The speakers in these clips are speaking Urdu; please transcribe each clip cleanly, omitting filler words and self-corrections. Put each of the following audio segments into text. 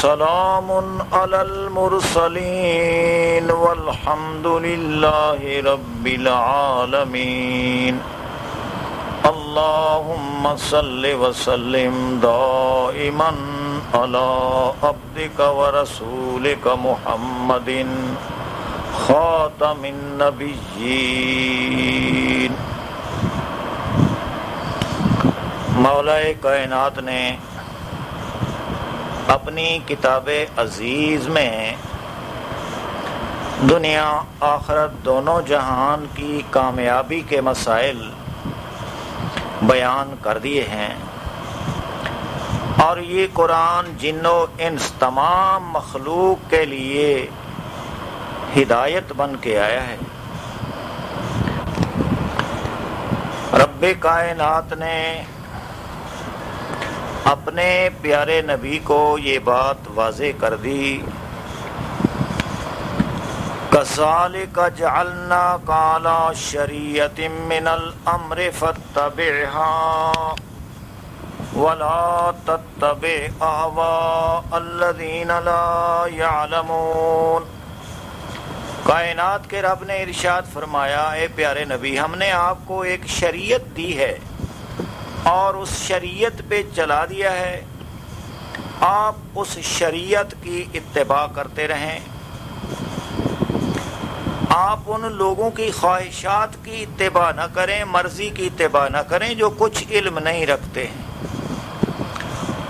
سلام علی المرسلین والحمد للہ رب العالمین اللہم صل وسلم دائما علی عبدک ورسولک محمد خاتم النبیین۔ مولا کائنات نے اپنی کتاب عزیز میں دنیا آخرت دونوں جہان کی کامیابی کے مسائل بیان کر دیے ہیں، اور یہ قرآن جن و انس تمام مخلوق کے لیے ہدایت بن کے آیا ہے۔ رب کائنات نے اپنے پیارے نبی کو یہ بات واضح کر دی، کذالک جعلناک علی شریعۃ من الامر فاتبعها ولا تتبع اهواء الذین لا یعلمون۔ کائنات کے رب نے ارشاد فرمایا، اے پیارے نبی، ہم نے آپ کو ایک شریعت دی ہے اور اس شریعت پہ چلا دیا ہے، آپ اس شریعت کی اتباع کرتے رہیں، آپ ان لوگوں کی خواہشات کی اتباع نہ کریں، مرضی کی اتباع نہ کریں جو کچھ علم نہیں رکھتے ہیں۔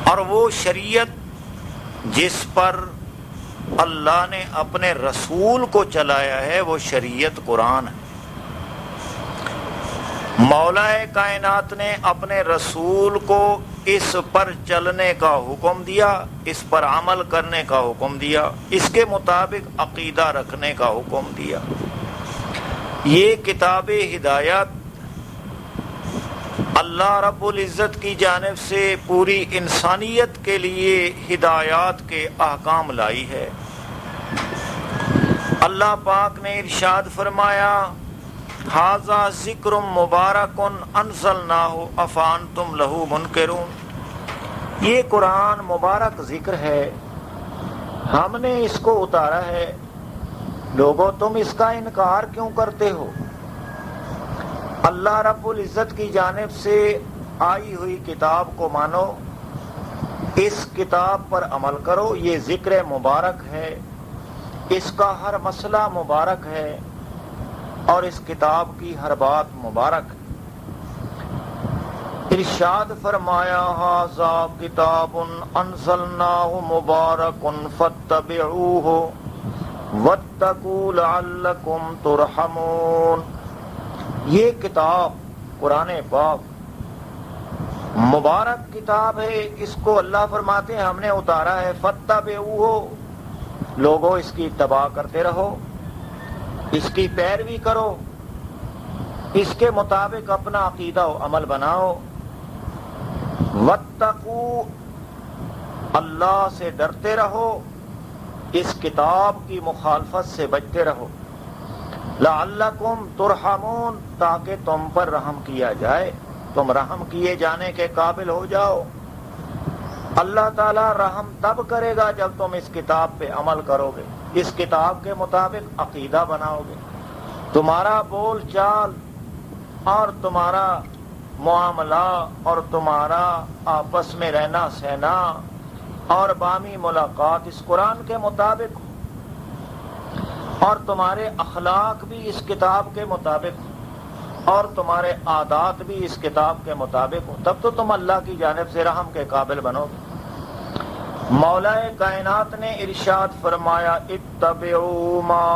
اور وہ شریعت جس پر اللہ نے اپنے رسول کو چلایا ہے وہ شریعت قرآن ہے۔ مولا کائنات نے اپنے رسول کو اس پر چلنے کا حکم دیا، اس پر عمل کرنے کا حکم دیا، اس کے مطابق عقیدہ رکھنے کا حکم دیا۔ یہ کتاب ہدایت اللہ رب العزت کی جانب سے پوری انسانیت کے لیے ہدایات کے احکام لائی ہے۔ اللہ پاک نے ارشاد فرمایا، ھذا ذکر مبارک انزلناہ افانتم لہ منکرون۔ یہ قرآن مبارک ذکر ہے، ہم نے اس کو اتارا ہے، لوگوں تم اس کا انکار کیوں کرتے ہو؟ اللہ رب العزت کی جانب سے آئی ہوئی کتاب کو مانو، اس کتاب پر عمل کرو، یہ ذکر مبارک ہے، اس کا ہر مسئلہ مبارک ہے اور اس کتاب کی ہر بات مبارک ہے۔ ارشاد فرمایا، ھذا کتاب انزلناہ مبارک فاتبعوہ واتقوا لعلکم ترحمون۔ یہ کتاب قرآن پاک مبارک کتاب ہے، اس کو اللہ فرماتے ہیں ہم نے اتارا ہے، فاتبعوہ، لوگوں اس کی اتباع کرتے رہو، اس کی پیروی کرو، اس کے مطابق اپنا عقیدہ و عمل بناؤ، واتقوا، اللہ سے ڈرتے رہو، اس کتاب کی مخالفت سے بچتے رہو، لعلکم ترحمون، تاکہ تم پر رحم کیا جائے، تم رحم کیے جانے کے قابل ہو جاؤ۔ اللہ تعالیٰ رحم تب کرے گا جب تم اس کتاب پہ عمل کرو گے، اس کتاب کے مطابق عقیدہ بناؤ گے، تمہارا بول چال اور تمہارا معاملہ اور تمہارا آپس میں رہنا سہنا اور بامی ملاقات اس قرآن کے مطابق ہو، اور تمہارے اخلاق بھی اس کتاب کے مطابق ہو، اور تمہارے عادات بھی اس کتاب کے مطابق ہو، تب تو تم اللہ کی جانب سے رحم کے قابل بنو گے۔ مولا کائنات نے ارشاد فرمایا، اتبعوا ما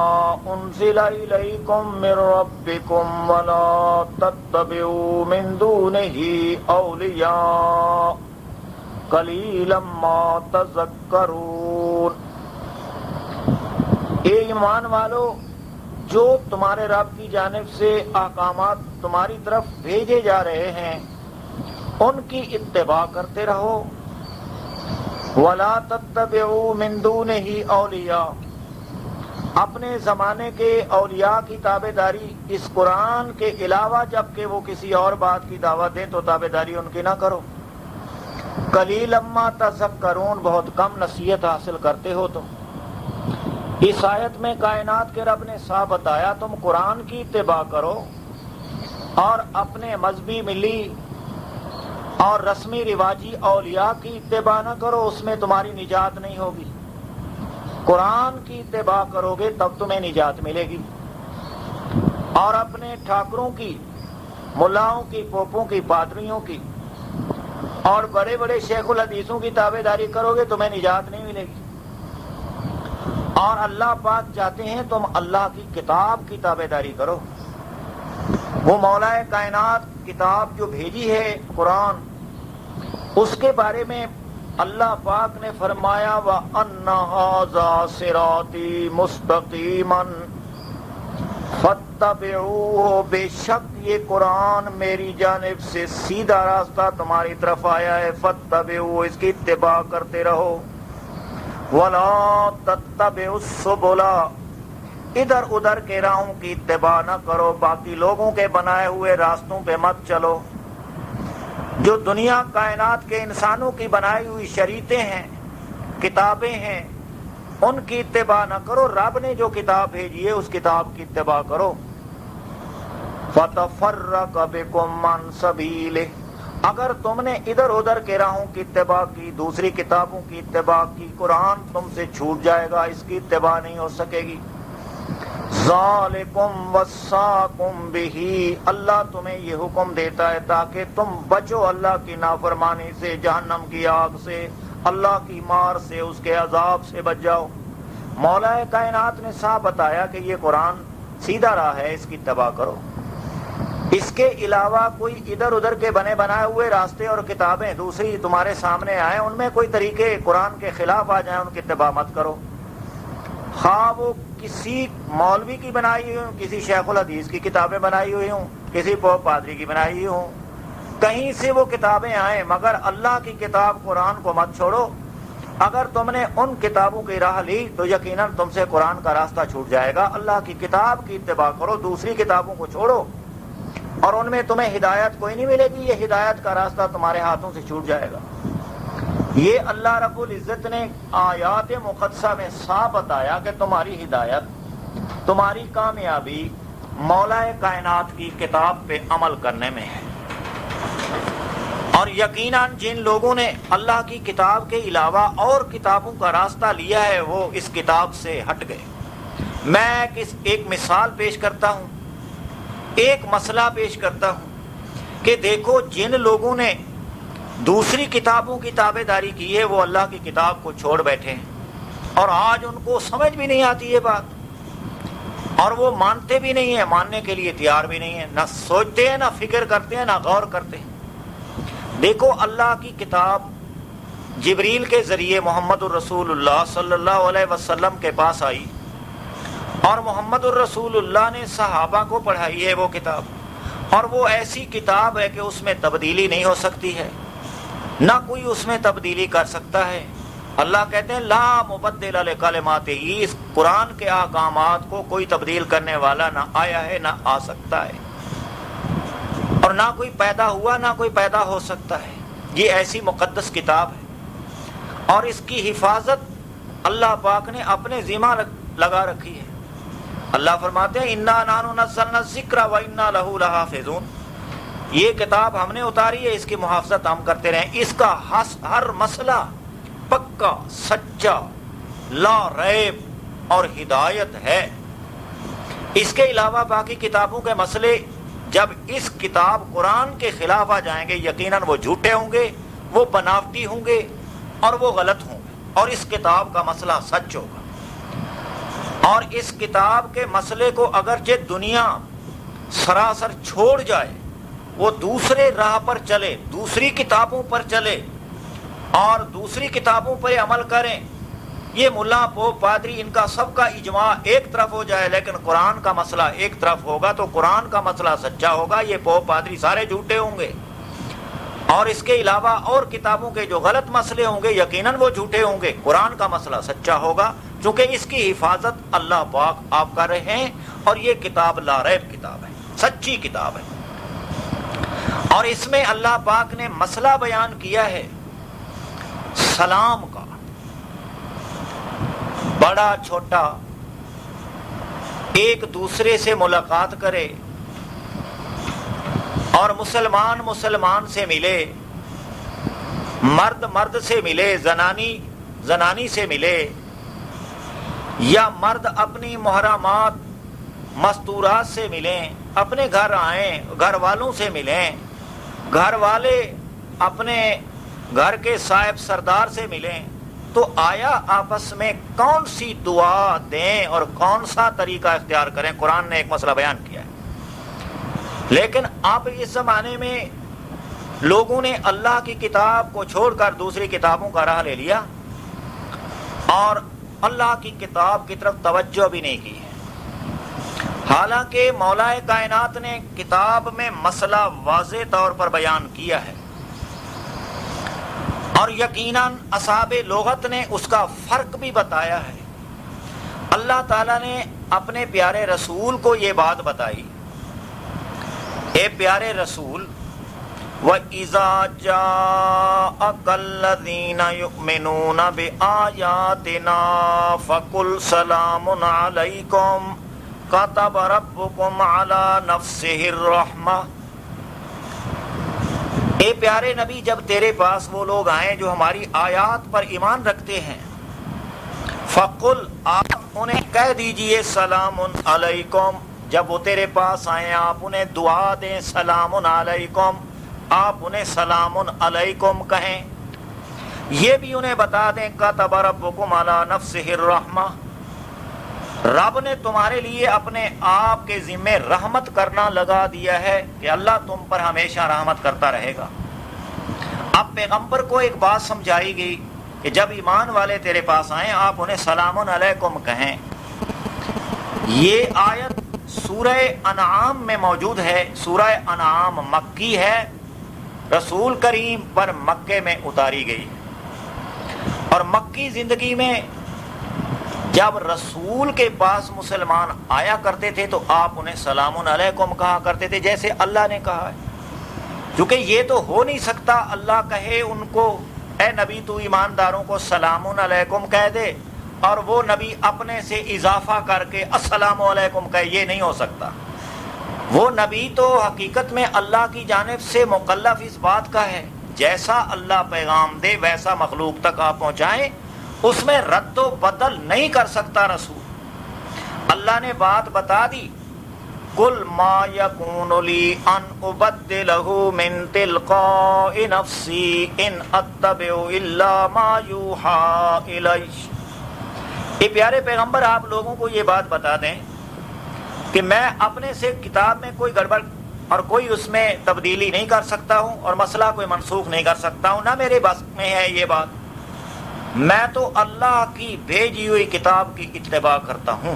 انزل الیکم من ربکم ولا تتبعوا من دونہ اولیاء قلیلا ما تذکرون۔ اے ایمان والو، جو تمہارے رب کی جانب سے احکامات تمہاری طرف بھیجے جا رہے ہیں ان کی اتباع کرتے رہو، وَلَا تَتَّبِعُوا مِن دُونِهِ أَوْلِيَاءَ، اپنے زمانے کے اولیاء کی تابع داری اس قرآن کے علاوہ جب کہ وہ کسی اور بات کی دعوت دیں تو تابع داری ان کی نہ کرو۔ قلیلا ما تذکرون، بہت کم نصیحت حاصل کرتے ہو تم۔ اس آیت میں کائنات کے رب نے صاف بتایا تم قرآن کی اتباع کرو اور اپنے مذہبی ملی اور رسمی رواجی اولیاء کی اتباع نہ کرو، اس میں تمہاری نجات نہیں ہوگی۔ قرآن کی اتباع کرو گے تب تمہیں نجات ملے گی، اور اپنے ٹھاکروں کی، ملاؤں کی، پوپوں کی، پادریوں کی اور بڑے بڑے شیخ الحدیثوں کی تابع داری کرو گے تمہیں نجات نہیں ملے گی۔ اور اللہ پاک چاہتے ہیں تم اللہ کی کتاب کی تابع داری کرو، وہ مولا کائنات کتاب جو بھیجی ہے قرآن، اس کے بارے میں اللہ پاک نے فرمایا وَأَنَّ هَذَا صِرَاطِي مُسْتَقِيمًا فَاتَّبِعُوهُ، بے شک یہ قرآن میری جانب سے سیدھا راستہ تمہاری طرف آیا ہے، فَاتَّبِعُوهُ، اس کی اتباع کرتے رہو، وَلَا تَتَّبِعُوا السُّبُلَ، ادھر ادھر کے راہوں کی اتباع نہ کرو، باقی لوگوں کے بنائے ہوئے راستوں پہ مت چلو۔ جو دنیا کائنات کے انسانوں کی بنائی ہوئی شریعتیں ہیں، کتابیں ہیں، ان کی اتباع نہ کرو، رب نے جو کتاب بھیجی ہے اس کتاب کی اتباع کرو۔ فَتَفَرَّقَ بِكُمْ عَنْ سَبِيلِهِ، اگر تم نے ادھر ادھر کے راہوں کی اتباع کی، دوسری کتابوں کی اتباع کی، قرآن تم سے چھوٹ جائے گا، اس کی اتباع نہیں ہو سکے گی۔ ذالکم وصاکم بہ، اللہ تمہیں یہ حکم دیتا ہے تاکہ تم بچو اللہ کی نافرمانی سے، جہنم کی آگ سے، اللہ کی مار سے، اس کے عذاب سے بچ جاؤ۔ مولا کائنات نے صاف بتایا کہ یہ قرآن سیدھا راہ ہے، اس کی اتباع کرو۔ اس کے علاوہ کوئی ادھر ادھر کے بنے بنائے ہوئے راستے اور کتابیں دوسری تمہارے سامنے آئیں، ان میں کوئی طریقے قرآن کے خلاف آ جائیں، ان کی اتباع مت کرو، خواہ وہ کسی مولوی کی بنائی ہوئی ہوں، کسی شیخ الحدیث کی کتابیں بنائی ہوئی ہوں، کسی پوپ پادری کی بنائی ہوئی ہوں، کہیں سے وہ کتابیں آئیں، مگر اللہ کی کتاب قرآن کو مت چھوڑو۔ اگر تم نے ان کتابوں کی راہ لی تو یقیناً تم سے قرآن کا راستہ چھوٹ جائے گا۔ اللہ کی کتاب کی اتباع کرو، دوسری کتابوں کو چھوڑو، اور ان میں تمہیں ہدایت کوئی نہیں ملے گی، یہ ہدایت کا راستہ تمہارے ہاتھوں سے چھوٹ جائے گا۔ یہ اللہ رب العزت نے آیات مقدسہ میں صاف بتایا کہ تمہاری ہدایت، تمہاری کامیابی مولا کائنات کی کتاب پہ عمل کرنے میں ہے۔ اور یقیناً جن لوگوں نے اللہ کی کتاب کے علاوہ اور کتابوں کا راستہ لیا ہے وہ اس کتاب سے ہٹ گئے۔ میں ایک مثال پیش کرتا ہوں، ایک مسئلہ پیش کرتا ہوں کہ دیکھو جن لوگوں نے دوسری کتابوں کی تابع داری کی ہے وہ اللہ کی کتاب کو چھوڑ بیٹھے ہیں، اور آج ان کو سمجھ بھی نہیں آتی یہ بات، اور وہ مانتے بھی نہیں ہیں، ماننے کے لیے تیار بھی نہیں ہیں، نہ سوچتے ہیں، نہ فکر کرتے ہیں، نہ غور کرتے ہیں۔ دیکھو اللہ کی کتاب جبریل کے ذریعے محمد الرسول اللہ صلی اللہ علیہ وسلم کے پاس آئی، اور محمد الرسول اللہ نے صحابہ کو پڑھائی ہے وہ کتاب، اور وہ ایسی کتاب ہے کہ اس میں تبدیلی نہیں ہو سکتی ہے، نہ کوئی اس میں تبدیلی کر سکتا ہے۔ اللہ کہتے ہیں لا مبدل لکلماتہ، اس قرآن کے احکامات کو کوئی تبدیل کرنے والا نہ آیا ہے نہ آ سکتا ہے، اور نہ کوئی پیدا ہوا نہ کوئی پیدا ہو سکتا ہے۔ یہ ایسی مقدس کتاب ہے، اور اس کی حفاظت اللہ پاک نے اپنے ذمہ لگا رکھی ہے۔ اللہ فرماتے ہیں انا نحن نزلنا الذکر وانا لہ لحافظون، یہ کتاب ہم نے اتاری ہے، اس کی محافظت ہم کرتے رہیں، اس کا ہر مسئلہ پکا، سچا، لا ریب اور ہدایت ہے۔ اس کے علاوہ باقی کتابوں کے مسئلے جب اس کتاب قرآن کے خلاف آ جائیں گے یقیناً وہ جھوٹے ہوں گے، وہ بناوٹی ہوں گے، اور وہ غلط ہوں گے، اور اس کتاب کا مسئلہ سچ ہوگا۔ اور اس کتاب کے مسئلے کو اگرچہ دنیا سراسر چھوڑ جائے، وہ دوسرے راہ پر چلے، دوسری کتابوں پر چلے اور دوسری کتابوں پر عمل کریں، یہ ملا پوپ پادری ان کا سب کا اجماع ایک طرف ہو جائے، لیکن قرآن کا مسئلہ ایک طرف ہوگا تو قرآن کا مسئلہ سچا ہوگا، یہ پوپ پادری سارے جھوٹے ہوں گے، اور اس کے علاوہ اور کتابوں کے جو غلط مسئلے ہوں گے یقیناً وہ جھوٹے ہوں گے، قرآن کا مسئلہ سچا ہوگا، چونکہ اس کی حفاظت اللہ پاک آپ کر رہے ہیں، اور یہ کتاب لا ریب کتاب ہے، سچی کتاب ہے۔ اور اس میں اللہ پاک نے مسئلہ بیان کیا ہے سلام کا، بڑا چھوٹا ایک دوسرے سے ملاقات کرے اور مسلمان مسلمان سے ملے، مرد مرد سے ملے، زنانی زنانی سے ملے، یا مرد اپنی محرمات مستورات سے ملیں، اپنے گھر آئیں، گھر والوں سے ملیں، گھر والے اپنے گھر کے صاحب سردار سے ملیں، تو آیا آپس میں کون سی دعا دیں اور کون سا طریقہ اختیار کریں؟ قرآن نے ایک مسئلہ بیان کیا ہے۔ لیکن اب اس زمانے میں لوگوں نے اللہ کی کتاب کو چھوڑ کر دوسری کتابوں کا راہ لے لیا اور اللہ کی کتاب کی طرف توجہ بھی نہیں کی ہے۔ حالانکہ مولا کائنات نے کتاب میں مسئلہ واضح طور پر بیان کیا ہے، اور یقیناً اصحاب لغت نے اس کا فرق بھی بتایا ہے۔ اللہ تعالیٰ نے اپنے پیارے رسول کو یہ بات بتائی، اے پیارے رسول، وَإِذَا جَاءَكَ الَّذِينَ يُؤْمِنُونَ بِآيَاتِنَا فَقُلْ سَلَامٌ عَلَيْكُمْ كَتَبَ رَبُّكُمْ عَلَى نَفْسِهِ الرَّحْمَةِ۔ اے پیارے نبی، جب تیرے پاس وہ لوگ آئیں جو ہماری آیات پر ایمان رکھتے ہیں، فَقُلْ، آپ انہیں کہہ دیجئے سلام علیکم، جب وہ تیرے پاس آئیں آپ انہیں دعا دیں سلام علیکم، آپ انہیں سلام علیکم کہیں، یہ بھی انہیں بتا دیں کتب ربکم علی نفسہ الرحمہ، رب نے تمہارے لیے اپنے آپ کے ذمے رحمت کرنا لگا دیا ہے کہ اللہ تم پر ہمیشہ رحمت کرتا رہے گا۔ اب پیغمبر کو ایک بات سمجھائی گئی کہ جب ایمان والے تیرے پاس آئیں آپ انہیں سلام علیکم کہیں۔ یہ آیت سورہ انعام میں موجود ہے۔ سورہ انعام مکی ہے، رسول کریم پر مکے میں اتاری گئی، اور مکی زندگی میں جب رسول کے پاس مسلمان آیا کرتے تھے تو آپ انہیں سلام علیکم کہا کرتے تھے، جیسے اللہ نے کہا ہے، کیونکہ یہ تو ہو نہیں سکتا اللہ کہے ان کو اے نبی تو ایمانداروں کو سلام علیکم کہہ دے اور وہ نبی اپنے سے اضافہ کر کے السلام علیکم کہے، یہ نہیں ہو سکتا۔ وہ نبی تو حقیقت میں اللہ کی جانب سے مکلف اس بات کا ہے، جیسا اللہ پیغام دے ویسا مخلوق تک آپ پہنچائیں، اس میں رد و بدل نہیں کر سکتا رسول۔ اللہ نے بات بتا دی، قل ما یکون لی ان ابدلہ من تلقاء نفسی ان اتبع الا ما یوحی الی۔ اے پیارے پیغمبر، آپ لوگوں کو یہ بات بتا دیں کہ میں اپنے سے کتاب میں کوئی گڑبڑ اور کوئی اس میں تبدیلی نہیں کر سکتا ہوں اور مسئلہ کوئی منسوخ نہیں کر سکتا ہوں، نہ میرے بس میں ہے یہ بات۔ میں تو اللہ کی بھیجی ہوئی کتاب کی اتباع کرتا ہوں۔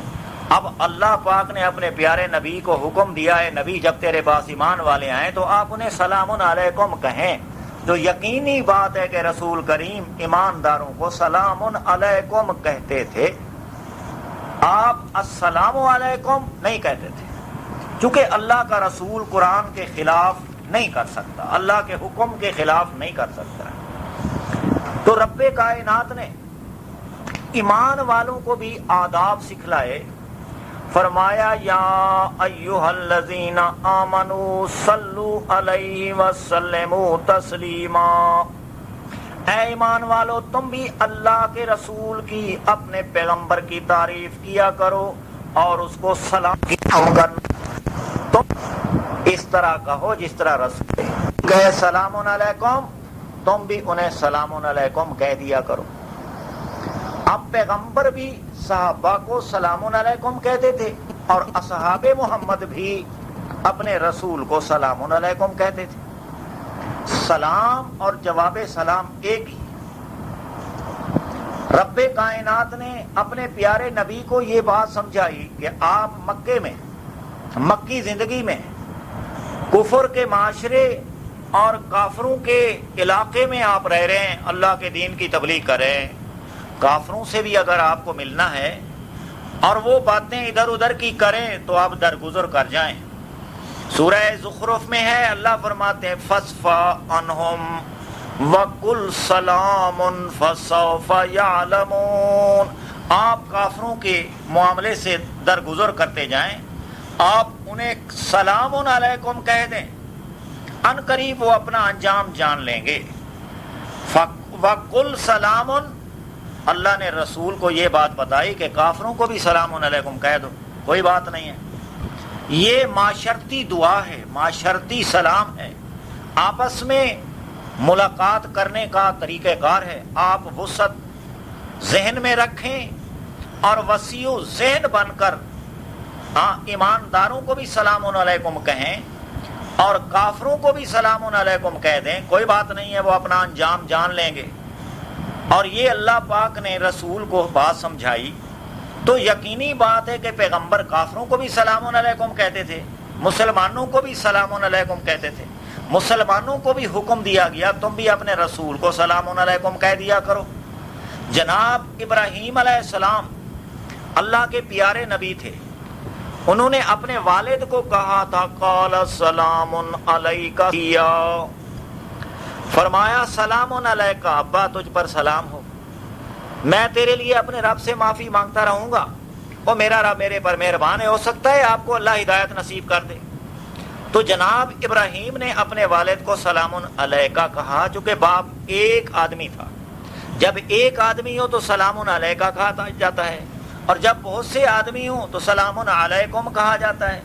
اب اللہ پاک نے اپنے پیارے نبی کو حکم دیا ہے، نبی جب تیرے پاس ایمان والے آئیں تو آپ انہیں سلام علیکم کہیں، جو یقینی بات ہے کہ رسول کریم ایمانداروں کو سلام علیکم کہتے تھے، آپ السلام علیکم نہیں کہتے تھے، چونکہ اللہ کا رسول قرآن کے خلاف نہیں کر سکتا، اللہ کے حکم کے خلاف نہیں کر سکتا۔ تو رب کائنات نے ایمان والوں کو بھی آداب سکھلائے، فرمایا یا ایھا الذین آمنوا صلوا علیہ وسلموا تسلیما، اے ایمان والو تم بھی اللہ کے رسول کی، اپنے پیغمبر کی تعریف کیا کرو اور اس کو سلام کیا کرنا، تم اس طرح کہو جس طرح رسول کہے سلام علیکم، تم بھی انہیں سلام علیکم کہہ دیا کرو۔ اب پیغمبر بھی صحابہ کو سلام علیکم کہتے تھے اور اصحاب محمد بھی اپنے رسول کو سلام علیکم کہتے تھے۔ سلام اور جواب سلام ایک ہی۔ رب کائنات نے اپنے پیارے نبی کو یہ بات سمجھائی کہ آپ مکے میں، مکی زندگی میں کفر کے معاشرے اور کافروں کے علاقے میں آپ رہ رہے ہیں، اللہ کے دین کی تبلیغ کر رہے ہیں، کافروں سے بھی اگر آپ کو ملنا ہے اور وہ باتیں ادھر ادھر کی کریں تو آپ درگزر کر جائیں۔ سورہ زخرف میں ہے، اللہ فرماتے ہیں فَاصْفَحْ عَنْهُمْ وَقُلْ سَلَامٌ فَسَوْفَ يَعْلَمُونَ۔ آپ کافروں کے معاملے سے درگزر کرتے جائیں، آپ انہیں سلام علیکم کہہ دیں، ان قریب وہ اپنا انجام جان لیں گے۔ وَقُلْ سَلَامٌ، اللہ نے رسول کو یہ بات بتائی کہ کافروں کو بھی سلام علیکم کہہ دو، کوئی بات نہیں ہے۔ یہ معاشرتی دعا ہے، معاشرتی سلام ہے، آپس میں ملاقات کرنے کا طریقہ کار ہے۔ آپ وسعت ذہن میں رکھیں اور وسیع ذہن بن کر ایمانداروں کو بھی سلام علیکم کہیں اور کافروں کو بھی سلام علیکم کہہ دیں، کوئی بات نہیں ہے، وہ اپنا انجام جان لیں گے۔ اور یہ اللہ پاک نے رسول کو بات سمجھائی تو یقینی بات ہے کہ پیغمبر کافروں کو بھی سلام علیکم کہتے تھے، مسلمانوں کو بھی سلام علیکم کہتے تھے۔ مسلمانوں کو بھی حکم دیا گیا تم بھی اپنے رسول کو سلام علیکم کہہ دیا کرو۔ جناب ابراہیم علیہ السلام اللہ کے پیارے نبی تھے، انہوں نے اپنے والد کو کہا تھا قال سلام علیک یا، فرمایا سلام علیک ابا، تجھ پر سلام ہو، میں تیرے لیے اپنے رب سے معافی مانگتا رہوں گا، اور میرا رب میرے پر مہربان ہے، ہو سکتا ہے آپ کو اللہ ہدایت نصیب کر دے۔ تو جناب ابراہیم نے اپنے والد کو سلام علیکہ کہا، چونکہ باپ ایک آدمی تھا، جب ایک آدمی ہو تو سلام علیکہ کہا جاتا ہے، اور جب بہت سے آدمی ہوں تو سلام علیکم کہا جاتا ہے۔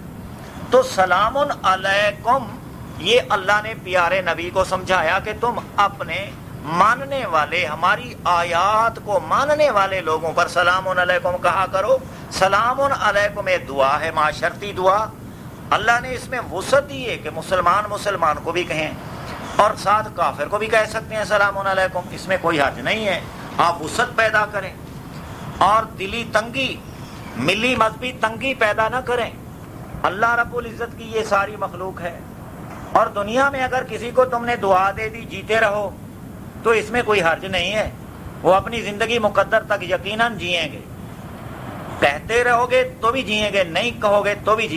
تو سلام علیکم یہ اللہ نے پیارے نبی کو سمجھایا کہ تم اپنے ماننے والے، ہماری آیات کو ماننے والے لوگوں پر سلام علیکم کہا کرو۔ سلام علیکم ایک دعا ہے، معاشرتی دعا، اللہ نے اس میں وسعت دی ہے کہ مسلمان کو بھی کہیں اور ساتھ کافر کو بھی کہہ سکتے ہیں سلام علیکم، اس میں کوئی حرج نہیں ہے۔ آپ وسعت پیدا کریں اور دلی تنگی، ملی مذہبی تنگی پیدا نہ کریں۔ اللہ رب العزت کی یہ ساری مخلوق ہے، اور دنیا میں اگر کسی کو تم نے دعا دے دی جیتے رہو تو اس میں کوئی حرج نہیں ہے، وہ اپنی زندگی مقدر تک یقیناً جئیں گے، کہتے رہو گے تو بھی جئیں گے، نہیں کہو گے تو بھی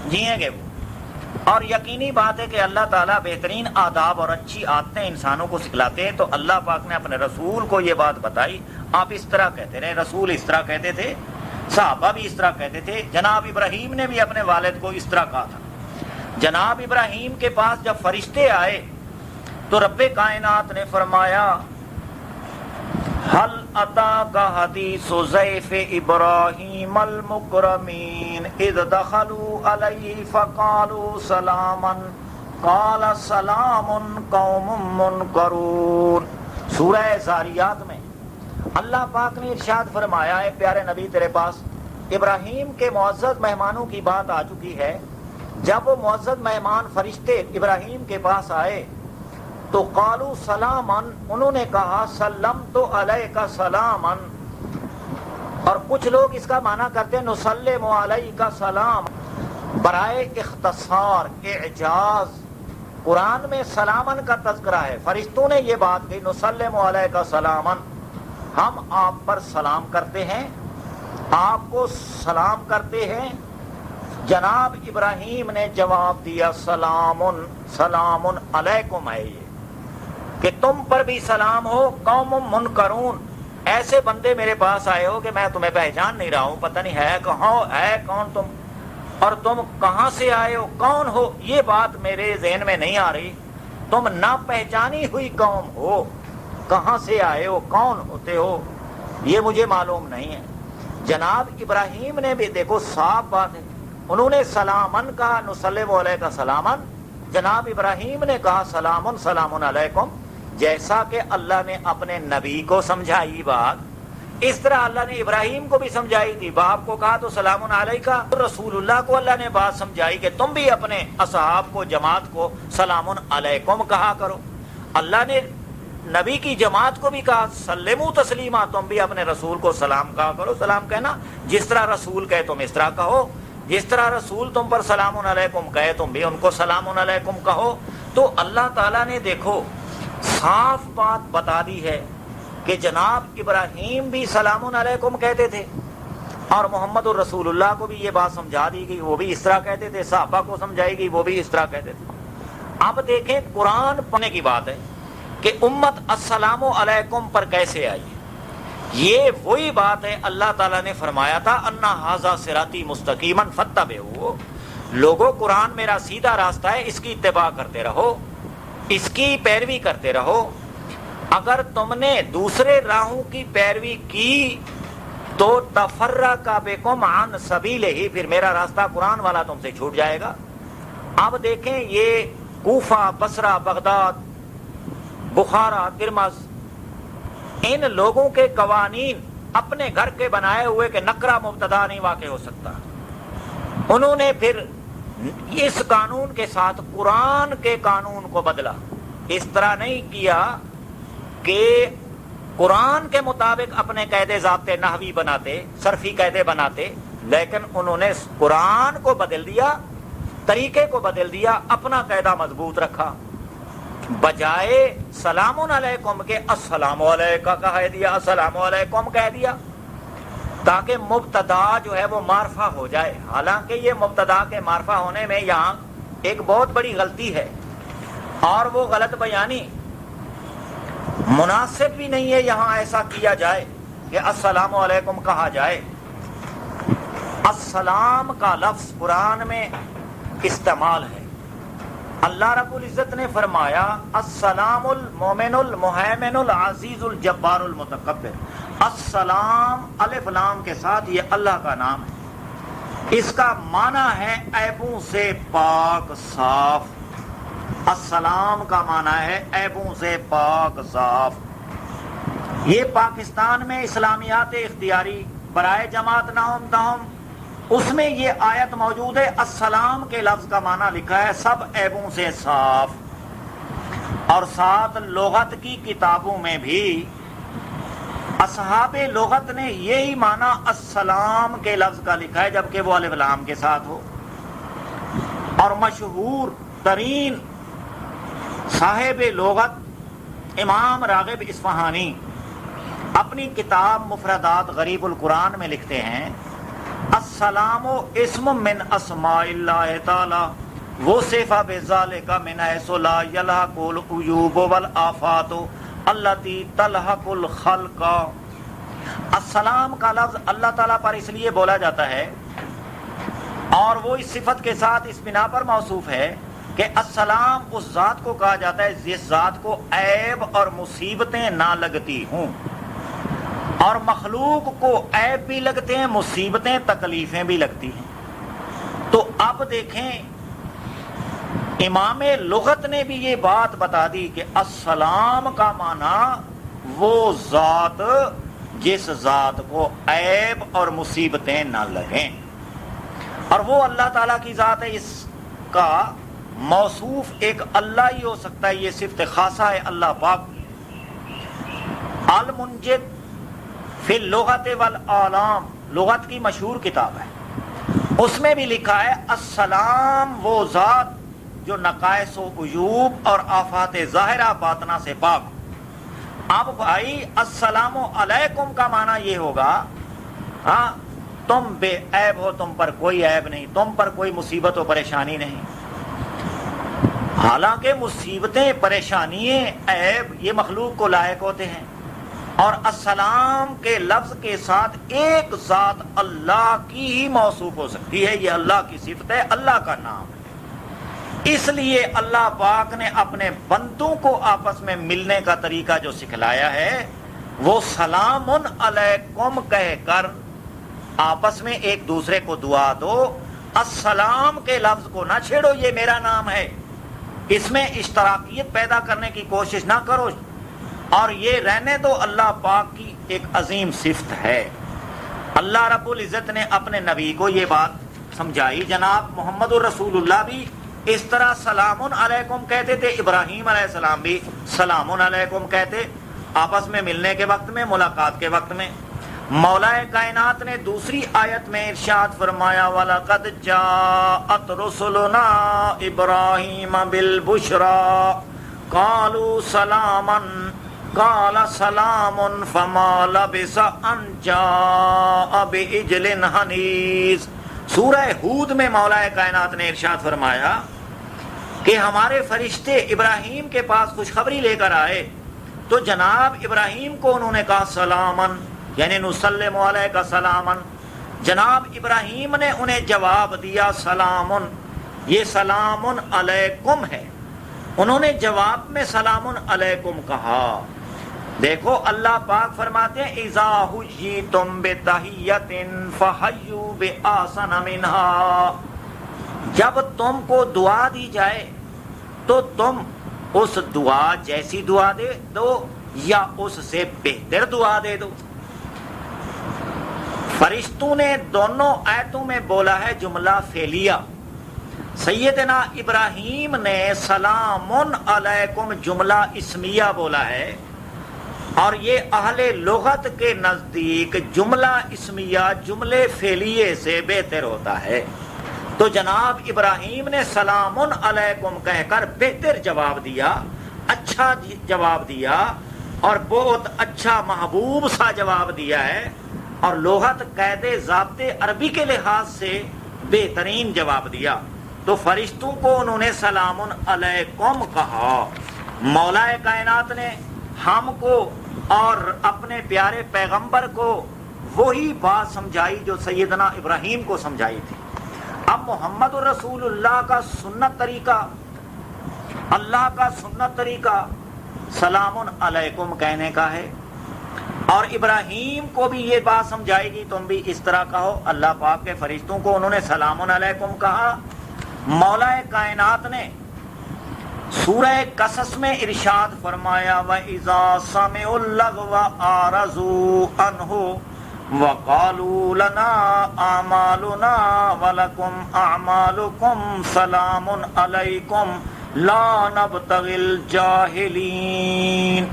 جئیں گے وہ۔ اور یقینی بات ہے کہ اللہ تعالیٰ بہترین آداب اور اچھی عادتیں انسانوں کو سکھلاتے ہیں۔ تو اللہ پاک نے اپنے رسول کو یہ بات بتائی، آپ اس طرح کہتے رہے، رسول اس طرح کہتے تھے، صحابہ بھی اس طرح کہتے تھے، جناب ابراہیم نے بھی اپنے والد کو اس طرح کہا تھا۔ جناب ابراہیم کے پاس جب فرشتے آئے تو رب کائنات نے فرمایا حل اتاک حدیث ضیف ابراہیم المکرمین اذ دخلوا علیہ فقالوا سلاما قال سلام قوم منکرون۔ سورہ زاریات میں اللہ پاک نے ارشاد فرمایا ہے پیارے نبی تیرے پاس ابراہیم کے معزز مہمانوں کی بات آ چکی ہے۔ جب وہ معزز مہمان فرشتے ابراہیم کے پاس آئے تو قالوا سلاما، انہوں نے کہا سلمت علیک سلاما، اور کچھ لوگ اس کا معنی کرتے ہیں نسلم علیک سلام، برائے اختصار اعجاز قرآن میں سلامن کا تذکرہ ہے۔ فرشتوں نے یہ بات کہی نسلم علیک سلاما، ہم آپ پر سلام کرتے ہیں، آپ کو سلام کرتے ہیں۔ جناب ابراہیم نے جواب دیا سلام سلام علیکم ہے یہ، کہ تم پر بھی سلام ہو، قوم منکرون، ایسے بندے میرے پاس آئے ہو کہ میں تمہیں پہچان نہیں رہا ہوں، پتہ نہیں ہے کہاں ہے کون تم، اور تم کہاں سے آئے ہو، کون ہو، یہ بات میرے ذہن میں نہیں آ رہی، تم نہ پہچانی ہوئی قوم ہو، کہاں سے آئے ہو، کون ہوتے ہو، یہ مجھے معلوم نہیں ہے۔ جناب ابراہیم نے بھی دیکھو صاف بات ہے، انہوں نے سلامن کہا نسلم علیک سلامن، جناب ابراہیم نے کہا سلام سلام علیکم، جیسا کہ اللہ نے اپنے نبی کو سمجھائی بات، اس طرح اللہ نے ابراہیم کو بھی سمجھائی تھی، باپ کو کہا تو سلام علیکہ، رسول اللہ کو اللہ نے بات سمجھائی کہ تم بھی اپنے اصحاب کو، جماعت کو سلام علیکم کہا کرو۔ اللہ نے نبی کی جماعت کو بھی کہا سلموا تسلیما، تم بھی اپنے رسول کو سلام کہا کرو۔ سلام کہنا جس طرح رسول کہے تم اس طرح کہو، جس طرح رسول تم پر سلام علیکم کہے تم بھی ان کو سلام علیکم کہو۔ تو اللہ تعالیٰ نے دیکھو صاف بات بتا دی ہے کہ جناب ابراہیم بھی سلام علیکم کہتے تھے، اور محمد الرسول اللہ کو بھی یہ بات سمجھا دی گئی، وہ بھی اس طرح کہتے تھے، صحابہ کو سمجھائی گئی، وہ بھی اس طرح کہتے تھے۔ اب دیکھیں قرآن پڑھنے کی بات ہے کہ کہ امت السلام علیکم پر کیسے آئی. یہ وہی بات ہے اللہ تعالیٰ نے فرمایا تھا انا ھذا صراطی مستقیما فاتبعوہ. لوگوں قرآن میرا سیدھا راستہ ہے، اس کی اتباع کرتے رہو، اس کی پیروی کرتے رہو. اگر تم نے دوسرے راہوں کی پیروی کی تو تفرق بکم عن سبیلہ، پھر میرا راستہ قرآن والا تم سے چھوٹ جائے گا. اب دیکھیں یہ کوفہ، بصرہ، بغداد، بخارا، ترمذ، ان لوگوں کے قوانین اپنے گھر کے بنائے ہوئے کہ نکرہ مبتدا نہیں واقع ہو سکتا. انہوں نے پھر اس قانون کے ساتھ قرآن کے قانون کو بدلا. اس طرح نہیں کیا کہ قرآن کے مطابق اپنے قاعدے ضابطے نحوی بناتے، صرفی قاعدے بناتے، لیکن انہوں نے قرآن کو بدل دیا، طریقے کو بدل دیا، اپنا قاعدہ مضبوط رکھا. بجائے سلام علیکم کے السلام علیکہ کہہ دیا، السلام علیکم کہہ دیا، تاکہ مبتدا جو ہے وہ معرفہ ہو جائے. حالانکہ یہ مبتدا کے معرفہ ہونے میں یہاں ایک بہت بڑی غلطی ہے، اور وہ غلط بیانی مناسب بھی نہیں ہے یہاں ایسا کیا جائے کہ السلام علیکم کہا جائے. السلام کا لفظ قرآن میں استعمال ہے. اللہ رب العزت نے فرمایا السلام المومن المہیمن العزیز الجبار المتکبر. السلام الف لام کے ساتھ یہ اللہ کا نام ہے. اس کا معنی ہے عیبوں سے پاک صاف. السلام کا معنی ہے عیبوں سے پاک صاف. یہ پاکستان میں اسلامیات اختیاری برائے جماعت ناہم تاہم، اس میں یہ آیت موجود ہے. السلام کے لفظ کا معنی لکھا ہے سب عیبوں سے صاف. اور ساتھ لغت کی کتابوں میں بھی اصحاب لغت نے یہی معنی السلام کے لفظ کا لکھا ہے، جبکہ وہ الف لام کے ساتھ ہو. اور مشہور ترین صاحب لغت امام راغب اصفہانی اپنی کتاب مفردات غریب القرآن میں لکھتے ہیں السلام اسم من اسماء اللہ تعالی وصف بذالک من حیث لا یلحق العیوب والآفات التی تلحق الخلق. السلام کا لفظ اللہ تعالیٰ پر اس لیے بولا جاتا ہے اور وہ اس صفت کے ساتھ اس بنا پر موصوف ہے کہ السلام اس ذات کو کہا جاتا ہے جس ذات کو عیب اور مصیبتیں نہ لگتی ہوں. اور مخلوق کو عیب بھی لگتے ہیں، مصیبتیں تکلیفیں بھی لگتی ہیں. تو اب دیکھیں امام لغت نے بھی یہ بات بتا دی کہ السلام کا معنی وہ ذات جس ذات کو عیب اور مصیبتیں نہ لگیں، اور وہ اللہ تعالیٰ کی ذات ہے. اس کا موصوف ایک اللہ ہی ہو سکتا ہے، یہ صفت خاصہ ہے اللہ پاک. المنجد فی اللغت والآلام لغت کی مشہور کتاب ہے، اس میں بھی لکھا ہے السلام وہ ذات جو نقائص و عیوب اور آفات ظاہرہ باطنہ سے پاک. اب بھائی السلام علیکم کا معنی یہ ہوگا ہاں تم بے عیب ہو، تم پر کوئی عیب نہیں، تم پر کوئی مصیبت و پریشانی نہیں. حالانکہ مصیبتیں، پریشانیاں، عیب یہ مخلوق کو لائق ہوتے ہیں. اور السلام کے لفظ کے ساتھ ایک ذات اللہ کی ہی موصوف ہو سکتی ہے، یہ اللہ کی صفت ہے، اللہ کا نام ہے. اس لیے اللہ پاک نے اپنے بندوں کو آپس میں ملنے کا طریقہ جو سکھلایا ہے وہ سلام علیکم کہہ کر آپس میں ایک دوسرے کو دعا دو. السلام کے لفظ کو نہ چھیڑو، یہ میرا نام ہے، اس میں اشتراکیت پیدا کرنے کی کوشش نہ کرو، اور یہ رہنے دو اللہ پاک کی ایک عظیم صفت ہے. اللہ رب العزت نے اپنے نبی کو یہ بات سمجھائی. جناب محمد الرسول اللہ بھی اس طرح سلام علیکم کہتے تھے، ابراہیم علیہ السلام بھی سلام علیکم کہتے آپس میں ملنے کے وقت میں، ملاقات کے وقت میں. مولا کائنات نے دوسری آیت میں ارشاد فرمایا وَلَقَدْ جَاءَتْ رُسُلُنَا إِبْرَاهِيمَ بِالْبُشْرَى قَالُوا سَلَامًا قَالَ سَلَامٌ فَمَا لَبِثَ أَن جَاءَ بِعِجْلٍ حَنِيذٍ. سورہ ہود میں مولا کائنات نے ارشاد فرمایا کہ ہمارے فرشتے ابراہیم کے پاس خوشخبری لے کر آئے تو جناب ابراہیم کو انہوں نے کہا سلامن، یعنی نسلم علیک سلامن. جناب ابراہیم نے انہیں جواب دیا سلامن، یہ سلامن علیکم ہے. انہوں نے جواب میں سلامن علیکم کہا. دیکھو اللہ پاک فرماتے ہیں اذا حییتم بتحیۃ فحیوا بأحسن منها، جب تم کو دعا دی جائے تو تم اس دعا جیسی دعا دے دو یا اس سے بہتر دعا دے دو. فرشتوں نے دونوں آیتوں میں بولا ہے جملہ فعلیہ. سیدنا ابراہیم نے سلام علیکم جملہ اسمیہ بولا ہے، اور یہ اہل لغت کے نزدیک جملہ اسمیہ جملے فعلیے سے بہتر ہوتا ہے. تو جناب ابراہیم نے سلام علیکم کہہ کر بہتر جواب دیا، اچھا جواب دیا، اور بہت اچھا محبوب سا جواب دیا ہے، اور لغت قید ضابطے عربی کے لحاظ سے بہترین جواب دیا. تو فرشتوں کو انہوں نے سلام علیکم کہا. مولا کائنات نے ہم کو اور اپنے پیارے پیغمبر کو وہی بات سمجھائی جو سیدنا ابراہیم کو سمجھائی تھی. اب محمد رسول اللہ کا سنت طریقہ، اللہ کا سنت طریقہ سلام علیکم کہنے کا ہے، اور ابراہیم کو بھی یہ بات سمجھائے گی تم بھی اس طرح کہو. اللہ پاک کے فرشتوں کو انہوں نے سلام علیکم کہا. مولا کائنات نے سورہ قصص میں ارشاد فرمایا وَإِذَا سَمِعُوا اللَّغْوَ أَعْرَضُوا عَنْهُ وَقَالُوا لَنَا أَعْمَالُنَا وَلَكُمْ أَعْمَالُكُمْ سَلَامٌ عَلَيْكُمْ لَا نَبْتَغِي الْجَاهِلِينَ.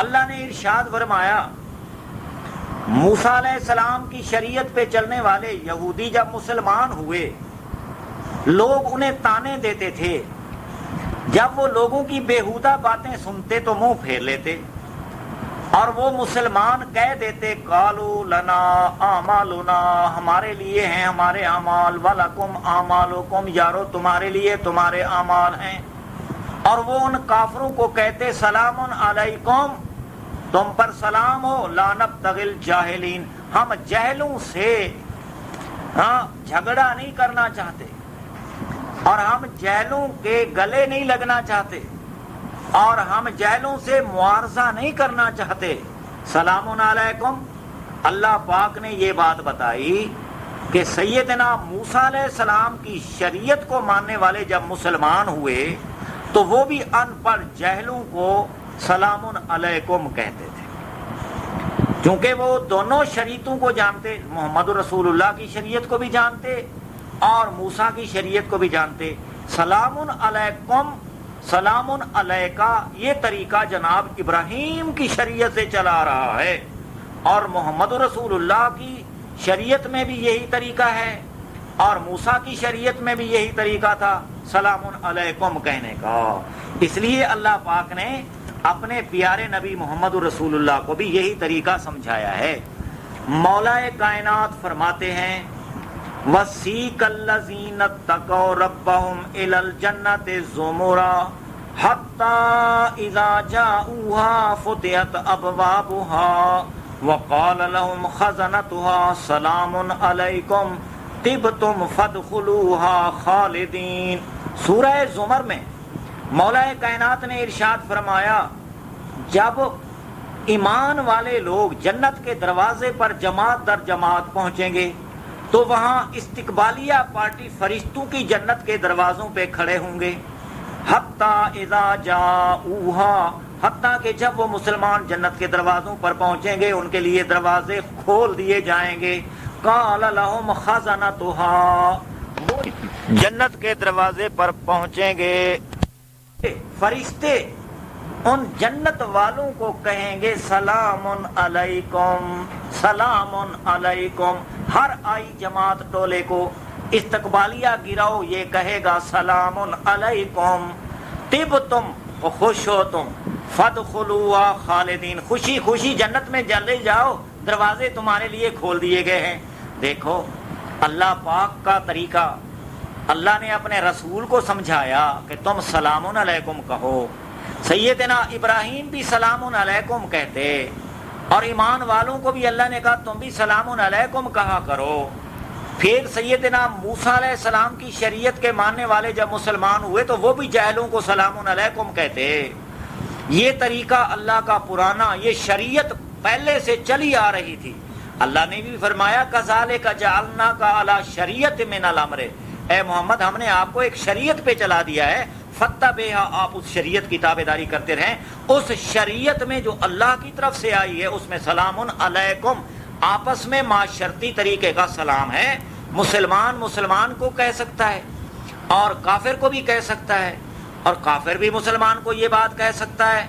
اللہ نے ارشاد فرمایا موسیٰ علیہ السلام کی شریعت پہ چلنے والے یہودی جب مسلمان ہوئے، لوگ انہیں تانے دیتے تھے. جب وہ لوگوں کی بیہودہ باتیں سنتے تو منہ پھیر لیتے، اور وہ مسلمان کہہ دیتے قالوا لنا اعمالنا، ہمارے لیے ہیں ہمارے اعمال، ولکم اعمالکم، یارو تمہارے لیے تمہارے اعمال ہیں. اور وہ ان کافروں کو کہتے سلام علیکم، تم پر سلام ہو، لا نبتغی الجاہلین، ہم جہلوں سے جھگڑا نہیں کرنا چاہتے، اور ہم جہلوں کے گلے نہیں لگنا چاہتے، اور ہم جہلوں سے معارضہ نہیں کرنا چاہتے. سلام علیکم. اللہ پاک نے یہ بات بتائی کہ سیدنا موسیٰ علیہ السلام کی شریعت کو ماننے والے جب مسلمان ہوئے تو وہ بھی ان پڑھ جہلوں کو سلام علیکم کہتے تھے، کیونکہ وہ دونوں شریعتوں کو جانتے، محمد رسول اللہ کی شریعت کو بھی جانتے اور موسیٰ کی شریعت کو بھی جانتے. سلام علیکم، سلام علیکہ، یہ طریقہ جناب ابراہیم کی شریعت سے چلا آ رہا ہے، اور محمد رسول اللہ کی شریعت میں بھی یہی طریقہ ہے، اور موسیٰ کی شریعت میں بھی یہی طریقہ تھا سلام علیکم کہنے کا. اس لیے اللہ پاک نے اپنے پیارے نبی محمد رسول اللہ کو بھی یہی طریقہ سمجھایا ہے. مولا کائنات فرماتے ہیں وَسِيقَ الَّذِينَ اتَّقَوْا رَبَّهُمْ إِلَى الْجَنَّةِ زُمُرًا حَتَّى إِذَا جَاءُوهَا فُتِحَتْ أَبْوَابُهَا وَقَالَ لَهُمْ خَزَنَتُهَا سَلَامٌ عَلَيْكُمْ طِبْتُمْ فَادْخُلُوهَا خَالِدِينَ. سورہ زمر میں مولا کائنات نے ارشاد فرمایا جب ایمان والے لوگ جنت کے دروازے پر جماعت در جماعت پہنچیں گے تو وہاں استقبالیہ پارٹی فرشتوں کی جنت کے دروازوں پہ کھڑے ہوں گے. حتی اذا جاؤہا، حتیٰ کہ جب وہ مسلمان جنت کے دروازوں پر پہنچیں گے ان کے لیے دروازے کھول دیے جائیں گے. قال لہم خزنتہا، وہ جنت کے دروازے پر پہنچیں گے، فرشتے ان جنت والوں کو کہیں گے سلام علیکم، سلام علیکم. ہر آئی جماعت ٹولے کو استقبالیہ گراؤ یہ کہے گا سلام علیکم طبتم، خوش ہو تم، فادخلوها خالدین، خوشی خوشی جنت میں چلے جاؤ، دروازے تمہارے لیے کھول دیے گئے ہیں. دیکھو اللہ پاک کا طریقہ، اللہ نے اپنے رسول کو سمجھایا کہ تم سلام علیکم کہو. سیدنا ابراہیم بھی سلام علیکم کہتے اور ایمان والوں کو بھی اللہ نے کہا تم بھی سلام علیکم کہا کرو. پھر سیدنا موسیٰ علیہ السلام کی شریعت کے ماننے والے جب مسلمان ہوئے تو وہ بھی جاہلوں کو سلام علیکم کہتے. یہ طریقہ اللہ کا پرانا، یہ شریعت پہلے سے چلی آ رہی تھی. اللہ نے بھی فرمایا کذالک جعلناک علی شریعت من الامر، اے محمد ہم نے آپ کو ایک شریعت پہ چلا دیا ہے، فاتبعھا، آپ اس شریعت کی تابعداری کرتے رہیں. اس شریعت میں جو اللہ کی طرف سے آئی ہے اس میں سلام علیکم آپس میں معاشرتی طریقے کا سلام ہے. مسلمان کو کہہ سکتا ہے اور کافر کو بھی کہہ سکتا ہے، اور کافر بھی مسلمان کو یہ بات کہہ سکتا ہے،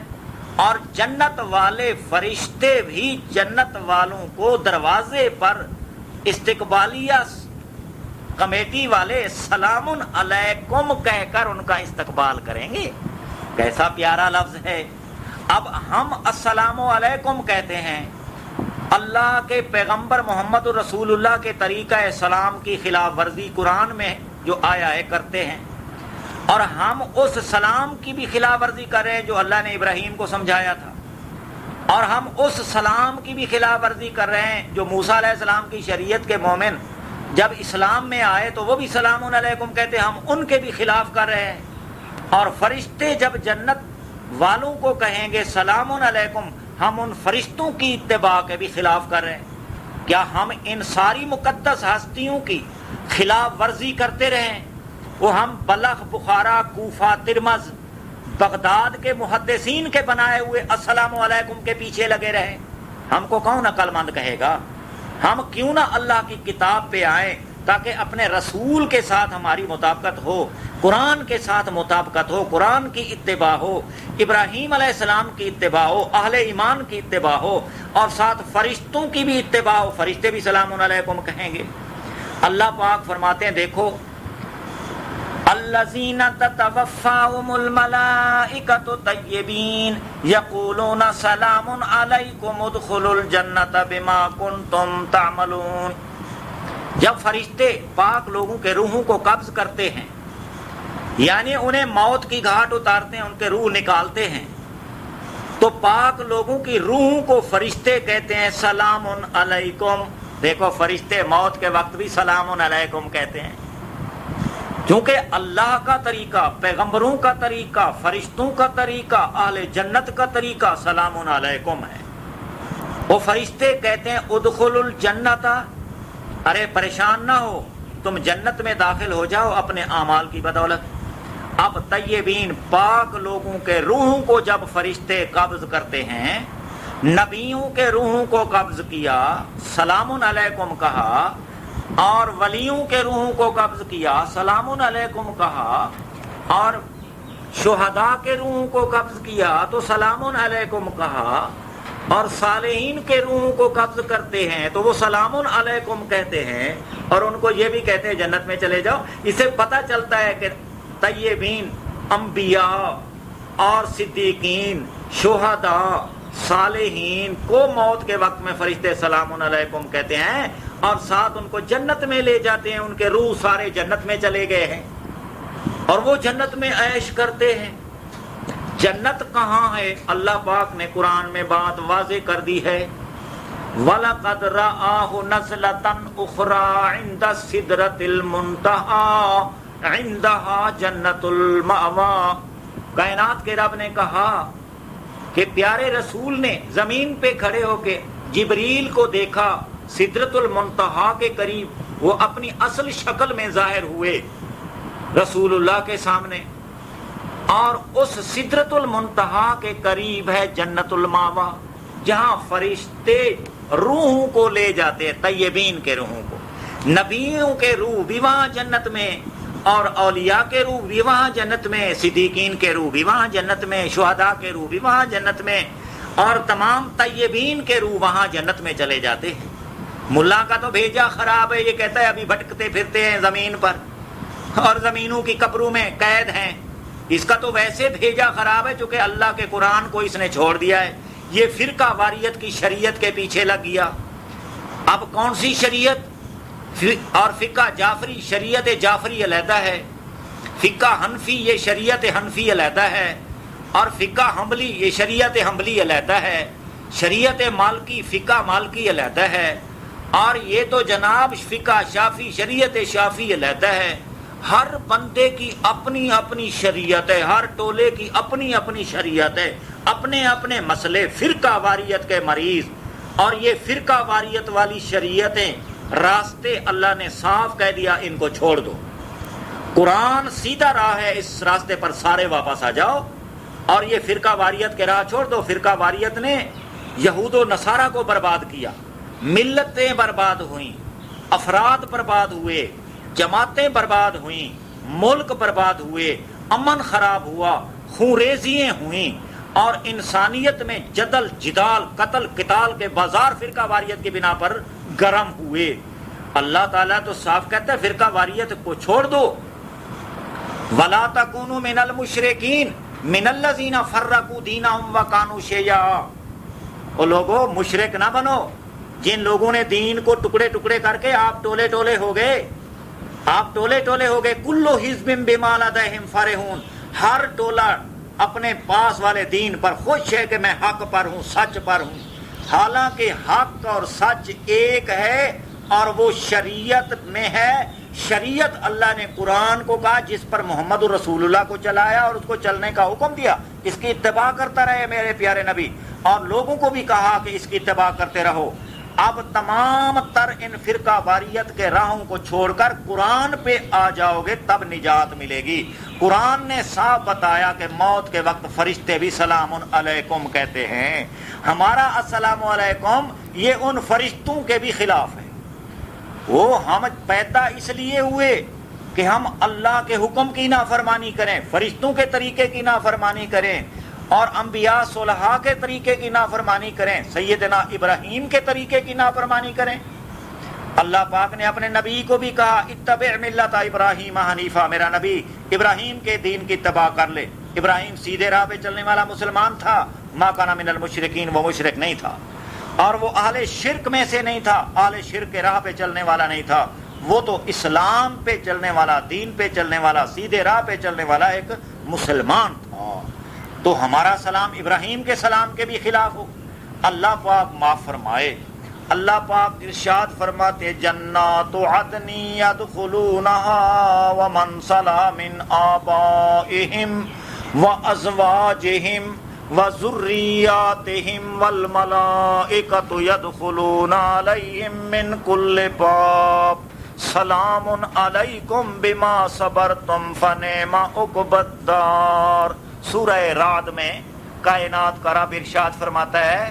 اور جنت والے فرشتے بھی جنت والوں کو دروازے پر استقبالیہ کمیٹی والے سلام علیکم کہہ کر ان کا استقبال کریں گے. کیسا پیارا لفظ ہے. اب ہم السلام علیکم کہتے ہیں، اللہ کے پیغمبر محمد رسول اللہ کے طریقہ سلام کی خلاف ورزی قرآن میں جو آیا ہے کرتے ہیں، اور ہم اس سلام کی بھی خلاف ورزی کر رہے ہیں جو اللہ نے ابراہیم کو سمجھایا تھا، اور ہم اس سلام کی بھی خلاف ورزی کر رہے ہیں جو موسیٰ علیہ السلام کی شریعت کے مومن جب اسلام میں آئے تو وہ بھی سلام علیکم کہتے، ہم ان کے بھی خلاف کر رہے ہیں. اور فرشتے جب جنت والوں کو کہیں گے سلام علیکم، ہم ان فرشتوں کی اتباع کے بھی خلاف کر رہے ہیں. کیا ہم ان ساری مقدس ہستیوں کی خلاف ورزی کرتے رہیں؟ وہ ہم بلخ، بخارا، کوفہ، ترمذ، بغداد کے محدثین کے بنائے ہوئے السلام علیکم کے پیچھے لگے رہیں؟ ہم کو کون عقل مند کہے گا؟ ہم کیوں نہ اللہ کی کتاب پہ آئیں تاکہ اپنے رسول کے ساتھ ہماری مطابقت ہو، قرآن کے ساتھ مطابقت ہو، قرآن کی اتباع ہو، ابراہیم علیہ السلام کی اتباع ہو، اہل ایمان کی اتباع ہو، اور ساتھ فرشتوں کی بھی اتباع ہو. فرشتے بھی سلام علیکم کہیں گے. اللہ پاک فرماتے ہیں دیکھو الذین تتوفاہم الملائکۃ طیبین یقولون سلام علیکم ادخلوا الجنۃ بما کنتم تعملون. جب فرشتے پاک لوگوں کے روحوں کو قبض کرتے ہیں، یعنی انہیں موت کی گھاٹ اتارتے ہیں، ان کے روح نکالتے ہیں، تو پاک لوگوں کی روحوں کو فرشتے کہتے ہیں سلام علیکم. دیکھو فرشتے موت کے وقت بھی سلام علیکم کہتے ہیں، کیونکہ اللہ کا طریقہ، پیغمبروں کا طریقہ، فرشتوں کا طریقہ، اہل جنت کا طریقہ سلام علیکم ہے. وہ فرشتے کہتے ہیں ادخلوا الجنۃ، ارے پریشان نہ ہو، تم جنت میں داخل ہو جاؤ اپنے اعمال کی بدولت. اب طیبین پاک لوگوں کے روحوں کو جب فرشتے قبض کرتے ہیں، نبیوں کے روحوں کو قبض کیا سلام علیکم کہا، اور ولیوں کے روحوں کو قبض کیا سلام علیکم کہا، اور شہداء کے روحوں کو قبض کیا تو سلام علیکم کہا، اور صالحین کے روحوں کو قبض کرتے ہیں تو وہ سلام علیکم کہتے ہیں، اور ان کو یہ بھی کہتے ہیں جنت میں چلے جاؤ. اس سے پتہ چلتا ہے کہ طیبین، انبیاء اور صدیقین، شہداء، صالحین کو موت کے وقت میں فرشتے سلام علیکم کہتے ہیں، اور ساتھ ان کو جنت میں لے جاتے ہیں. ان کے روح سارے جنت میں چلے گئے ہیں اور وہ جنت میں عیش کرتے ہیں. جنت کہاں ہے؟ اللہ پاک نے قرآن میں بات واضح کر دی ہے. وَلَقَدْ رَآهُ نَزْلَةً أُخْرَى عِنْدَ سِدْرَةِ الْمُنْتَهَى عِنْدَهَا جَنَّةُ الْمَأْوَىٰ. کائنات کے رب نے کہا کہ پیارے رسول نے زمین پہ کھڑے ہو کے جبریل کو دیکھا سدرۃ المنتہا کے قریب، وہ اپنی اصل شکل میں ظاہر ہوئے رسول اللہ کے سامنے، اور اس سدرۃ المنتہا کے قریب ہے جنت الماوا، جہاں فرشتے روحوں کو لے جاتے ہیں، طیبین کے روحوں کو. نبیوں کے روح بھی وہاں جنت میں، اور اولیاء کے روح بھی وہاں جنت میں، صدیقین کے روح بھی وہاں جنت میں، شہداء کے روح بھی وہاں جنت میں، اور تمام طیبین کے روح وہاں جنت میں چلے جاتے ہیں. ملا کا تو بھیجا خراب ہے، یہ کہتا ہے ابھی بھٹکتے پھرتے ہیں زمین پر اور زمینوں کی قبروں میں قید ہیں. اس کا تو ویسے بھیجا خراب ہے چونکہ اللہ کے قرآن کو اس نے چھوڑ دیا ہے. یہ فرقہ واریت کی شریعت کے پیچھے لگ گیا. اب کون سی شریعت؟ اور فقہ جعفری شریعت جعفری علیحدہ ہے، فقہ حنفی یہ شریعت حنفی علیحدہ ہے، اور فقہ حنبلی یہ شریعت حنبلی علیحدہ ہے، شریعت مالکی فقہ مالکی علیحدہ ہے، اور یہ تو جناب فقہ شافی شریعت شافی علیحدہ ہے۔ ہر بندے کی اپنی اپنی شریعت ہے، ہر ٹولے کی اپنی اپنی شریعت ہے، اپنے اپنے مسئلے، فرقہ واریت کے مریض، اور یہ فرقہ واریت والی شریعتیں راستے اللہ نے صاف کہہ دیا ان کو چھوڑ دو، قرآن سیدھا راہ ہے، اس راستے پر سارے واپس آ جاؤ، اور یہ فرقہ واریت کے راہ چھوڑ دو۔ فرقہ واریت نے یہود و نصارہ کو برباد کیا، ملتیں برباد ہوئیں، افراد برباد ہوئے، جماعتیں برباد ہوئیں، ملک برباد ہوئے، امن خراب ہوا، خونریزیاں ہوئیں، اور انسانیت میں جدل جدال قتل قتال کے بازار فرقہ واریت کی بنا پر گرم ہوئے۔ اللہ تعالیٰ تو صاف کہتا ہے فرقہ واریت کو چھوڑ دو، وَلَا تَكُونُوا مِنَ الْمُشْرِكِينَ مِنَ الَّذِينَ فَرَّقُوا دِينَهُمْ وَكَانُوا شِيَعًا۔ او لوگو مشرک نہ بنو، جن لوگوں نے دین کو ٹکڑے ٹکڑے کر کے آپ ٹولے ٹولے ہو گئے، آپ ٹولے ٹولے ہو گئے۔ کُلُّ حِزْبٍ بِمَا لَدَيْهِمْ فَرِحُونَ، ہر ٹولہ اپنے پاس والے دین پر خوش ہے کہ میں حق پر ہوں، سچ پر ہوں، حالانکہ حق اور سچ ایک ہے، اور وہ شریعت میں ہے۔ شریعت اللہ نے قرآن کو کہا جس پر محمد رسول اللہ کو چلایا اور اس کو چلنے کا حکم دیا، اس کی اتباع کرتا رہے میرے پیارے نبی، اور لوگوں کو بھی کہا کہ اس کی اتباع کرتے رہو۔ اب تمام تر ان فرقہ واریت کے راہوں کو چھوڑ کر قرآن پہ آ جاؤ گے تب نجات ملے گی۔ قرآن نے صاف بتایا کہ موت کے وقت فرشتے بھی سلام علیکم کہتے ہیں۔ ہمارا السلام علیکم یہ ان فرشتوں کے بھی خلاف ہے۔ وہ ہم پیدا اس لیے ہوئے کہ ہم اللہ کے حکم کی نافرمانی کریں، فرشتوں کے طریقے کی نافرمانی کریں، اور انبیاء صلحاء کے طریقے کی نافرمانی کریں، سیدنا ابراہیم کے طریقے کی نافرمانی کریں۔ اللہ پاک نے اپنے نبی کو بھی کہا اتبع ملت ابراہیم حنیفہ، میرا نبی ابراہیم کے دین کی اتباع کر لے۔ ابراہیم سیدھے راہ پہ چلنے والا مسلمان تھا، ما کان من المشرکین، وہ مشرک نہیں تھا، اور وہ اہل شرک میں سے نہیں تھا، اہل شرک کے راہ پہ چلنے والا نہیں تھا، وہ تو اسلام پہ چلنے والا، دین پہ چلنے والا، سیدھے راہ پہ چلنے والا ایک مسلمان تھا۔ تو ہمارا سلام ابراہیم کے سلام کے بھی خلاف ہو۔ اللہ پاک معاف فرمائے، اللہ پاک ارشاد فرماتے جنات عدن يدخلونها ومن صلح من آبائهم وازواجهم وذریاتهم والملائکۃ يدخلون علیہم من کل باب سلام علیکم بما صبرتم فنعم عقبی الدار۔ سورہ رعد میں کائنات کا رب ارشاد فرماتا ہے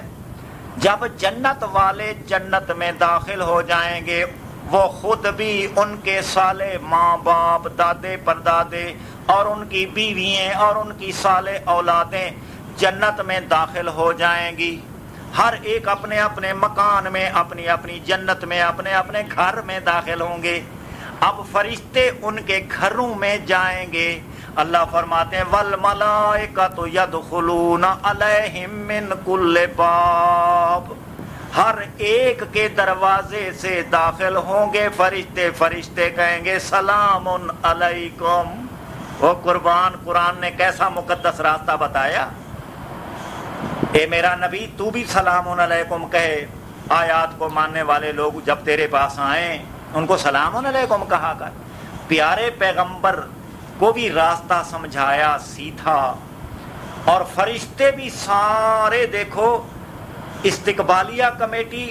جب جنت والے جنت میں داخل ہو جائیں گے، وہ خود بھی، ان کے صالح ماں باپ، دادے پردادے، اور ان کی بیویاں اور ان کی صالح اولادیں جنت میں داخل ہو جائیں گی۔ ہر ایک اپنے اپنے مکان میں، اپنی اپنی جنت میں، اپنے اپنے گھر میں داخل ہوں گے۔ اب فرشتے ان کے گھروں میں جائیں گے۔ اللہ فرماتے ہیں والملائکۃ یدخلون علیہم من کل باب، ہر ایک کے دروازے سے داخل ہوں گے فرشتے۔ فرشتے کہیں گے سلام علیکم۔ وہ قرآن نے کیسا مقدس راستہ بتایا۔ اے میرا نبی تو بھی سلام علیکم کہے، آیات کو ماننے والے لوگ جب تیرے پاس آئیں ان کو سلام علیکم کہا کر۔ پیارے پیغمبر کو بھی راستہ سمجھایا سیدھا، اور فرشتے بھی سارے دیکھو استقبالیہ کمیٹی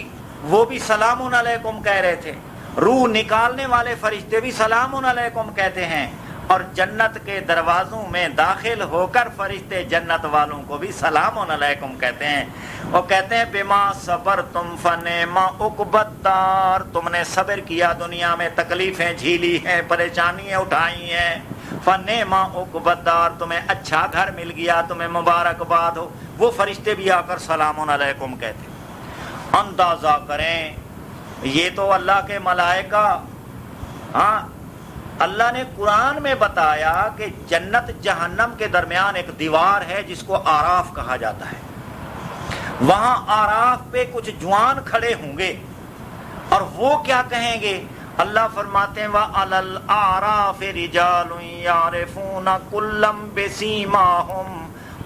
وہ بھی سلام علیکم کہہ رہے تھے، روح نکالنے والے فرشتے بھی سلام علیکم کہتے ہیں، اور جنت کے دروازوں میں داخل ہو کر فرشتے جنت والوں کو بھی سلام علیکم کہتے ہیں۔ وہ کہتے ہیں بما صبرتم فنعم عقبی الدار، تم نے صبر کیا، دنیا میں تکلیفیں جھیلی ہیں، پریشانیاں اٹھائی ہیں، فنعم عقبی الدار، تمہیں اچھا گھر مل گیا، تمہیں مبارکباد ہو۔ وہ فرشتے بھی آ کر سلام علیکم کہتے ہیں۔ اندازہ کریں، یہ تو اللہ کے ملائکہ، ہاں اللہ نے قرآن میں بتایا کہ جنت جہنم کے درمیان ایک دیوار ہے جس کو آراف کہا جاتا ہے۔ وہاں آراف پہ کچھ جوان کھڑے ہوں گے، اور وہ کیا کہیں گے؟ اللہ فرماتے ہیں وَعَلَى الْأَعْرَافِ رِجَالٌ يَعْرِفُونَ كُلًّا بِسِيمَاهُمْ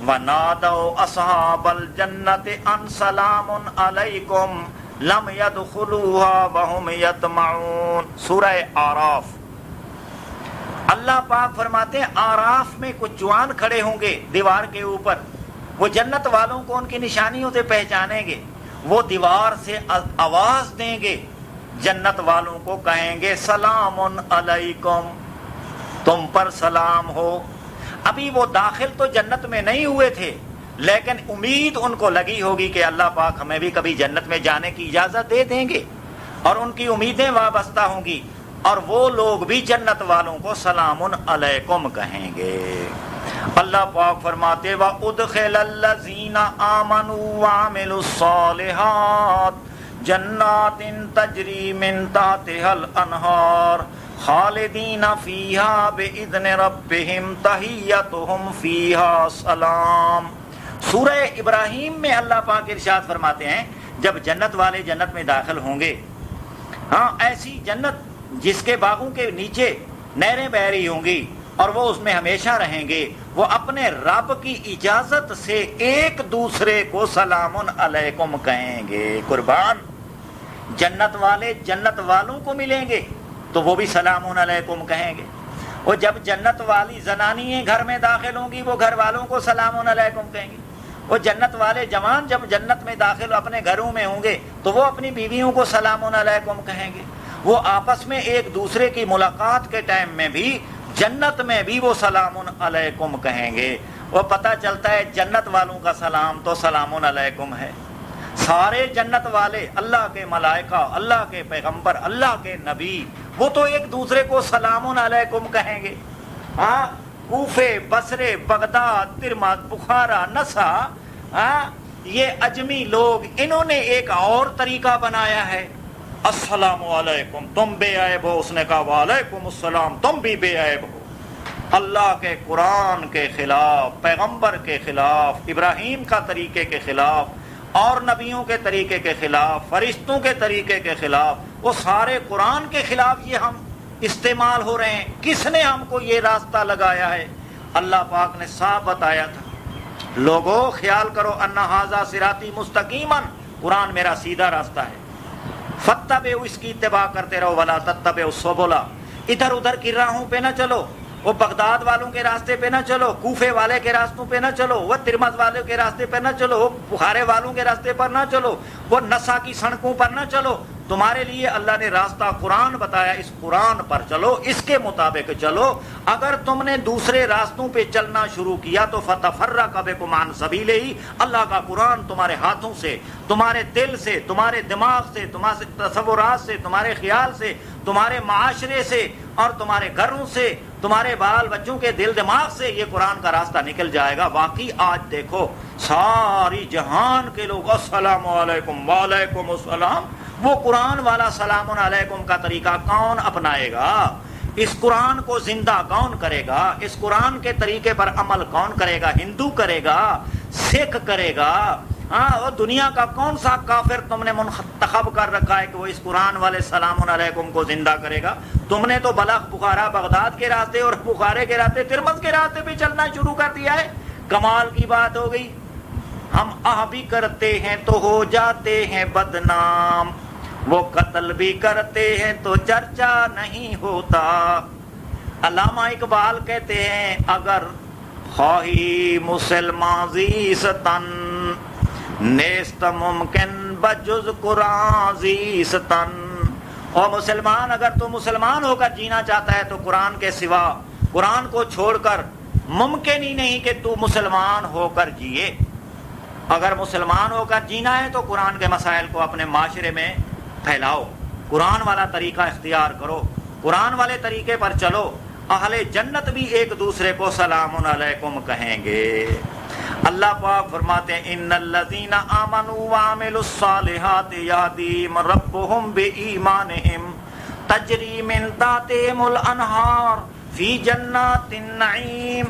وَنَادَوْا أَصْحَابَ الْجَنَّةِ أَنْ سَلَامٌ عَلَيْكُمْ لَمْ يَدْخُلُوهَا وَهُمْ يَطْمَعُونَ۔ سورہ اعراف۔ اللہ پاک فرماتے ہیں آراف میں کچھ جوان کھڑے ہوں گے دیوار کے اوپر، وہ جنت والوں کو ان کی نشانیوں سے پہچانیں گے، وہ دیوار سے آواز دیں گے، جنت والوں کو کہیں گے سلام علیکم، تم پر سلام ہو۔ ابھی وہ داخل تو جنت میں نہیں ہوئے تھے، لیکن امید ان کو لگی ہوگی کہ اللہ پاک ہمیں بھی کبھی جنت میں جانے کی اجازت دے دیں گے، اور ان کی امیدیں وابستہ ہوں گی، اور وہ لوگ بھی جنت والوں کو سلام علیکم کہیں گے۔ اللہ پاک فرماتے وَأُدْخِلَ الَّذِينَ آمَنُوا وَعَمِلُوا الصَّالِحَاتِ جَنَّاتٍ تَجْرِي مِن تَحْتِهَا الْأَنْهَارُ خَالِدِينَ فِيهَا بِإِذْنِ رَبِّهِمْ تَحِيَّتُهُمْ فِيهَا سَلَامٌ۔ سورہ ابراہیم میں اللہ پاک ارشاد فرماتے ہیں جب جنت والے جنت میں داخل ہوں گے، ہاں ایسی جنت جس کے باغوں کے نیچے نہریں بہ رہی ہوں گی اور وہ اس میں ہمیشہ رہیں گے، وہ اپنے رب کی اجازت سے ایک دوسرے کو سلام علیکم کہیں گے۔ قربان، جنت والے جنت والوں کو ملیں گے تو وہ بھی سلام علیکم کہیں گے، اور جب جنت والی زنانییں گھر میں داخل ہوں گی وہ گھر والوں کو سلام علیکم کہیں گے، وہ جنت والے جوان جب جنت میں داخل اپنے گھروں میں ہوں گے تو وہ اپنی بیویوں کو سلام علیکم کہیں گے، وہ آپس میں ایک دوسرے کی ملاقات کے ٹائم میں بھی جنت میں بھی وہ سلام علیکم کہیں گے۔ وہ پتہ چلتا ہے جنت والوں کا سلام تو سلام علیکم ہے۔ سارے جنت والے، اللہ کے ملائکہ، اللہ کے پیغمبر، اللہ کے نبی، وہ تو ایک دوسرے کو سلام علیکم کہیں گے۔ ہاں، کوفے، بصرے، بغداد، ترمذ، بخارا، نسا، یہ اجمی لوگ، انہوں نے ایک اور طریقہ بنایا ہے، السلام علیکم، تم بے عیب ہو، اس نے کہا وعلیکم السلام، تم بھی بے عیب ہو۔ اللہ کے قرآن کے خلاف، پیغمبر کے خلاف، ابراہیم کا طریقے کے خلاف، اور نبیوں کے طریقے کے خلاف، فرشتوں کے طریقے کے خلاف، وہ سارے قرآن کے خلاف یہ ہم استعمال ہو رہے ہیں۔ کس نے ہم کو یہ راستہ لگایا ہے؟ اللہ پاک نے صاف بتایا تھا، لوگوں خیال کرو ان ھذا صراطی مستقیما، قرآن میرا سیدھا راستہ ہے، فاتبعوا، اس کی اتباع کرتے رہو، ولا تتبعوا السبل، ادھر ادھر کی راہوں پہ نہ چلو، وہ بغداد والوں کے راستے پہ نہ چلو، کوفے والے کے راستوں پہ نہ چلو، وہ ترمذ والوں کے راستے پہ نہ چلو، وہ بخارے والوں کے راستے پر نہ چلو، وہ نسا کی سڑکوں پر نہ چلو۔ تمہارے لیے اللہ نے راستہ قرآن بتایا، اس قرآن پر چلو، اس کے مطابق چلو۔ اگر تم نے دوسرے راستوں پہ چلنا شروع کیا تو فتفرق بکم عن سبیلہ، اللہ کا قرآن تمہارے ہاتھوں سے، تمہارے دل سے، تمہارے دماغ سے، تمہارے تصورات سے، تمہارے خیال سے، تمہارے معاشرے سے اور تمہارے گھروں سے، تمہارے بال بچوں کے دل دماغ سے یہ قرآن کا راستہ نکل جائے گا۔ واقعی آج دیکھو ساری جہان کے لوگ السلام علیکم، وعلیکم السلام، وہ قرآن والا سلام علیکم کا طریقہ کون اپنائے گا؟ اس قرآن کو زندہ کون کرے گا؟ اس قرآن کے طریقے پر عمل کون کرے گا؟ ہندو کرے گا، سکھ کرے گا، ہاں، اور دنیا کا کون سا کافر تم نے منتخب کر رکھا ہے کہ وہ اس قرآن والے سلام علیکم کو زندہ کرے گا؟ تم نے تو بلخ، بخارا، بغداد کے راستے اور بخارے کے راستے، ترمذ کے راستے پہ چلنا شروع کر دیا ہے۔ کمال کی بات ہو گئی، ہم بھی کرتے ہیں تو ہو جاتے ہیں بدنام، وہ قتل بھی کرتے ہیں تو چرچا نہیں ہوتا۔ علامہ اقبال کہتے ہیں اگر خواہی مسلمان زیستن، نیست ممکن بجز قرآن زیستن، اور مسلمان اگر تو مسلمان ہو کر جینا چاہتا ہے تو قرآن کے سوا، قرآن کو چھوڑ کر ممکن ہی نہیں کہ تو مسلمان ہو کر جیے۔ اگر مسلمان ہو کر جینا ہے تو قرآن کے مسائل کو اپنے معاشرے میں پھیلاؤ، قرآن والا طریقہ اختیار کرو، قرآن والے طریقے پر چلو، اہل جنت بھی ایک دوسرے کو سلام علیکم کہیں گے۔ اللہ پاک فرماتے ہیں ان الذین آمنوا وعملوا الصالحات یہدیہم ربہم بایمانہم تجری من تحتہم الانہار فی جنات النعیم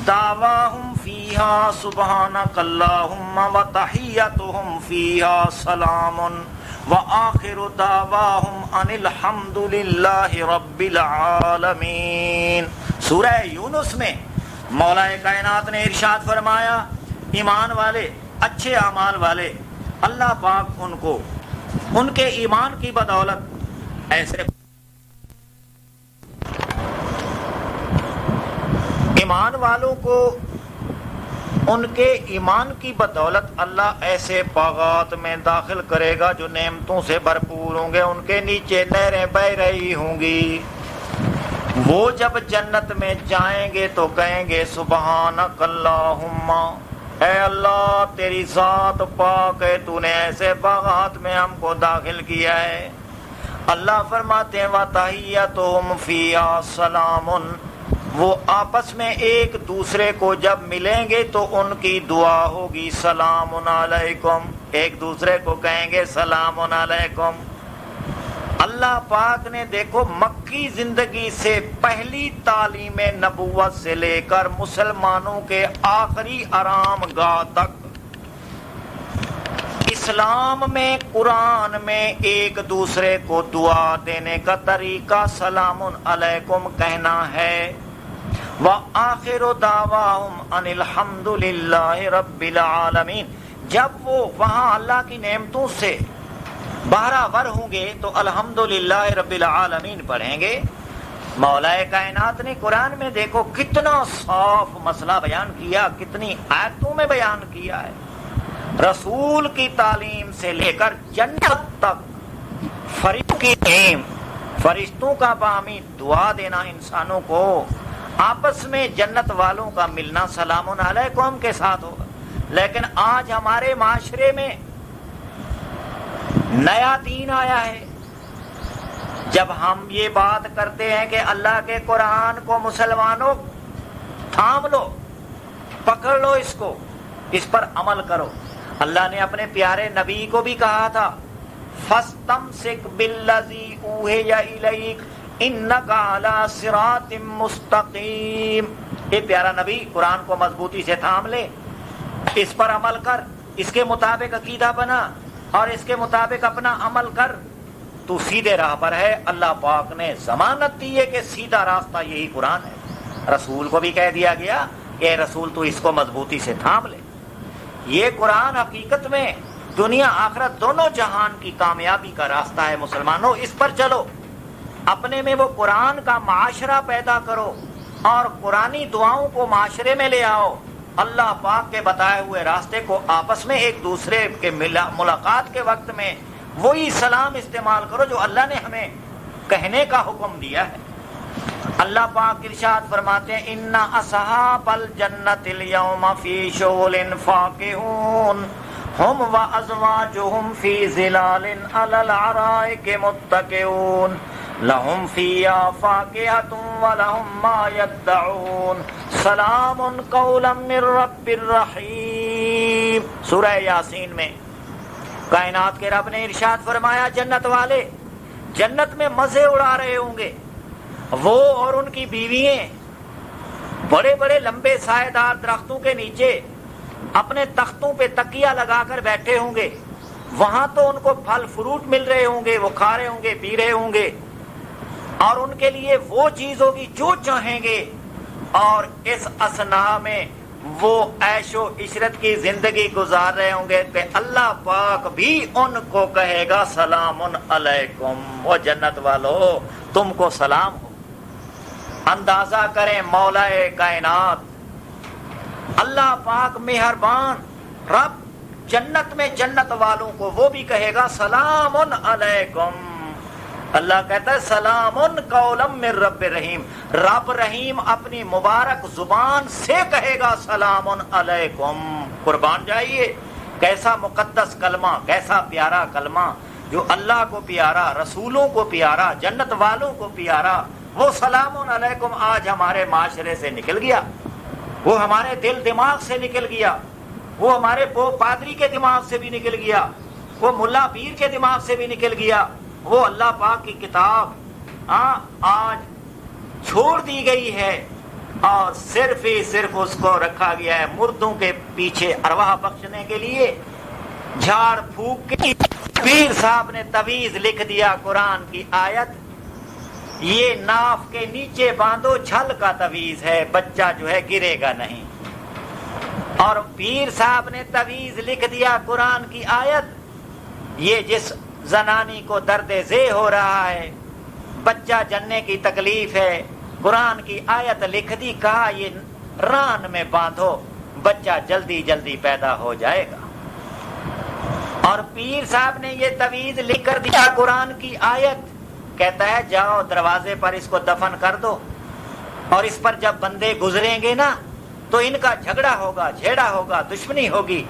دعواہم فیہا سبحانک اللہم وتحیتہم فیہا سلام وآخر دعواہم ان الحمد للہ رب العالمین۔ سورہ یونس میں مولا کائنات نے ارشاد فرمایا ایمان والے، اچھے اعمال والے، اللہ پاک ان کو ان کے ایمان کی بدولت ایسے ایمان والوں کو ان کے ایمان کی بدولت اللہ ایسے باغات میں داخل کرے گا جو نعمتوں سے بھرپور ہوں گے، ان کے نیچے نہریں بہ رہی ہوں گی۔ وہ جب جنت میں جائیں گے تو کہیں گے سبحانک اللہم، اے اللہ تیری ذات پاک ہے، تو نے ایسے باغات میں ہم کو داخل کیا ہے۔ اللہ فرماتے ہیں وَتَحِيَّتُهُمْ فِيهَا سَلَامٌ، وہ آپس میں ایک دوسرے کو جب ملیں گے تو ان کی دعا ہوگی سلام علیکم، ایک دوسرے کو کہیں گے سلام علیکم۔ اللہ پاک نے دیکھو مکی زندگی سے پہلی تعلیم نبوت سے لے کر مسلمانوں کے آخری آرام گاہ تک اسلام میں، قرآن میں ایک دوسرے کو دعا دینے کا طریقہ سلام علیکم کہنا ہے۔ وآخر دعواہم ان الحمد للہ رب العالمین، جب وہ وہاں اللہ کی نعمتوں سے بہرہ ور ہوں گے تو الحمدللہ رب العالمین پڑھیں گے۔ مولا کائنات نے قرآن میں دیکھو کتنا صاف مسئلہ بیان کیا، کتنی آیتوں میں بیان کیا ہے۔ رسول کی تعلیم سے لے کر جنت تک فرشتوں کی تعلیم، فرشتوں کا باہمی دعا دینا انسانوں کو، آپس میں جنت والوں کا ملنا سلام علیکم کے ساتھ ہوگا۔ لیکن آج ہمارے معاشرے میں نیا دین آیا ہے۔ جب ہم یہ بات کرتے ہیں کہ اللہ کے قرآن کو مسلمانوں تھام لو، پکڑ لو، اس کو، اس پر عمل کرو، اللہ نے اپنے پیارے نبی کو بھی کہا تھا فَاسْتَمْسِكْ بِالَّذِي أُوحِيَ إِلَيْكَ إِنَّكَ عَلَىٰ صِرَاطٍ مُسْتَقِيمٍ، اے پیارا نبی قرآن کو مضبوطی سے تھام لے، اس پر عمل کر، اس کے مطابق عقیدہ بنا اور اس کے مطابق اپنا عمل کر، تو سیدھے راہ پر ہے۔ اللہ پاک نے ضمانت دی ہے کہ سیدھا راستہ یہی قرآن ہے۔ رسول کو بھی کہہ دیا گیا کہ رسول تو اس کو مضبوطی سے تھام لے۔ یہ قرآن حقیقت میں دنیا آخرت دونوں جہان کی کامیابی کا راستہ ہے۔ مسلمانوں اس پر چلو، اپنے میں وہ قرآن کا معاشرہ پیدا کرو اور قرآنی دعاؤں کو معاشرے میں لے آؤ۔ اللہ پاک کے بتائے ہوئے راستے کو آپس میں ایک دوسرے کے ملاقات کے وقت میں وہی سلام استعمال کرو جو اللہ نے ہمیں کہنے کا حکم دیا ہے۔ اللہ پاک ارشاد فرماتے ہیں ان اصحاب الجنت اليوم فی شغل فاکہون ہم وازواجہم فی ظلال علی الارائک متکئون لہم فیہا فاکہۃ ولہم ما یدعون سلام قولا من رب الرحیم۔ سورہ یاسین میں کائنات کے رب نے ارشاد فرمایا جنت والے جنت میں مزے اڑا رہے ہوں گے، وہ اور ان کی بیوییں بڑے بڑے لمبے سائے دار درختوں کے نیچے اپنے تختوں پہ تکیہ لگا کر بیٹھے ہوں گے۔ وہاں تو ان کو پھل فروٹ مل رہے ہوں گے، وہ کھا رہے ہوں گے، پی رہے ہوں گے، اور ان کے لیے وہ چیز ہوگی جو چاہیں گے، اور اس اثناء میں وہ عیش و عشرت کی زندگی گزار رہے ہوں گے کہ اللہ پاک بھی ان کو کہے گا سلام علیکم، وہ جنت والو تم کو سلام ہو۔ اندازہ کریں مولا کائنات اللہ پاک مہربان رب جنت میں جنت والوں کو وہ بھی کہے گا سلام علیکم۔ اللہ کہتا ہے سلام قولا من رب رحیم، رب رحیم اپنی مبارک زبان سے کہے گا سلام علیکم۔ قربان جائیے کیسا مقدس کلمہ، کیسا پیارا کلمہ جو اللہ کو پیارا، رسولوں کو پیارا، جنت والوں کو پیارا۔ وہ سلام علیکم آج ہمارے معاشرے سے نکل گیا، وہ ہمارے دل دماغ سے نکل گیا، وہ ہمارے پادری کے دماغ سے بھی نکل گیا، وہ ملا پیر کے دماغ سے بھی نکل گیا۔ وہ اللہ پاک کی کتاب آج چھوڑ دی گئی ہے اور صرف ہی صرف اس کو رکھا گیا ہے مردوں کے پیچھے ارواح بخشنے کے لیے، جھاڑ پھونک کے پیر صاحب نے تویز لکھ دیا قرآن کی آیت، یہ ناف کے نیچے باندھو، چھل کا تویز ہے، بچہ جو ہے گرے گا نہیں۔ اور پیر صاحب نے تویز لکھ دیا قرآن کی آیت، یہ جس زنانی کو درد ذیل ہو رہا ہے، بچہ جننے کی تکلیف ہے، قرآن کی آیت لکھ دی، کہا یہ ران میں باندھو، بچہ جلدی جلدی پیدا ہو جائے گا۔ اور پیر صاحب نے یہ تویز لکھ کر دیا قرآن کی آیت، کہتا ہے جاؤ دروازے پر اس کو دفن کر دو، اور اس پر جب بندے گزریں گے نا تو ان کا جھگڑا ہوگا، جھیڑا ہوگا، دشمنی ہوگی،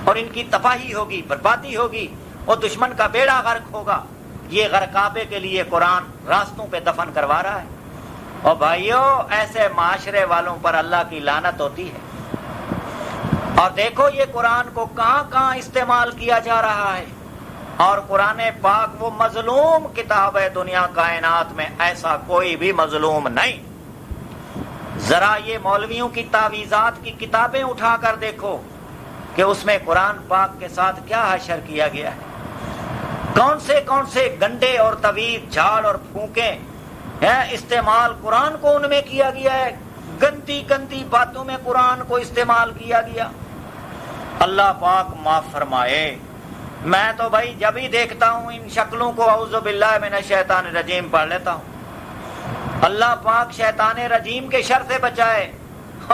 اور ان کی تباہی ہوگی، بربادی ہوگی، اور دشمن کا بیڑا غرق ہوگا۔ یہ غرقابے کے لیے قرآن راستوں پہ دفن کروا رہا ہے۔ اور بھائیو، ایسے معاشرے والوں پر اللہ کی لعنت ہوتی ہے۔ اور دیکھو یہ قرآن کو کہاں کہاں استعمال کیا جا رہا ہے، اور قرآن پاک وہ مظلوم کتاب ہے دنیا کائنات میں، ایسا کوئی بھی مظلوم نہیں۔ ذرا یہ مولویوں کی تعویذات کی کتابیں اٹھا کر دیکھو کہ اس میں قرآن پاک کے ساتھ کیا حشر کیا گیا ہے، کون سے گنڈے اور طویل جھاڑ اور پھونکے استعمال قرآن کو ان میں کیا گیا ہے، گندی گندی باتوں میں قرآن کو استعمال کیا گیا۔ اللہ پاک معاف فرمائے۔ میں تو بھائی جب ہی دیکھتا ہوں ان شکلوں کو اعوذ باللہ من الشیطان الرجیم پڑھ لیتا ہوں۔ اللہ پاک شیطان رجیم کے شر سے بچائے،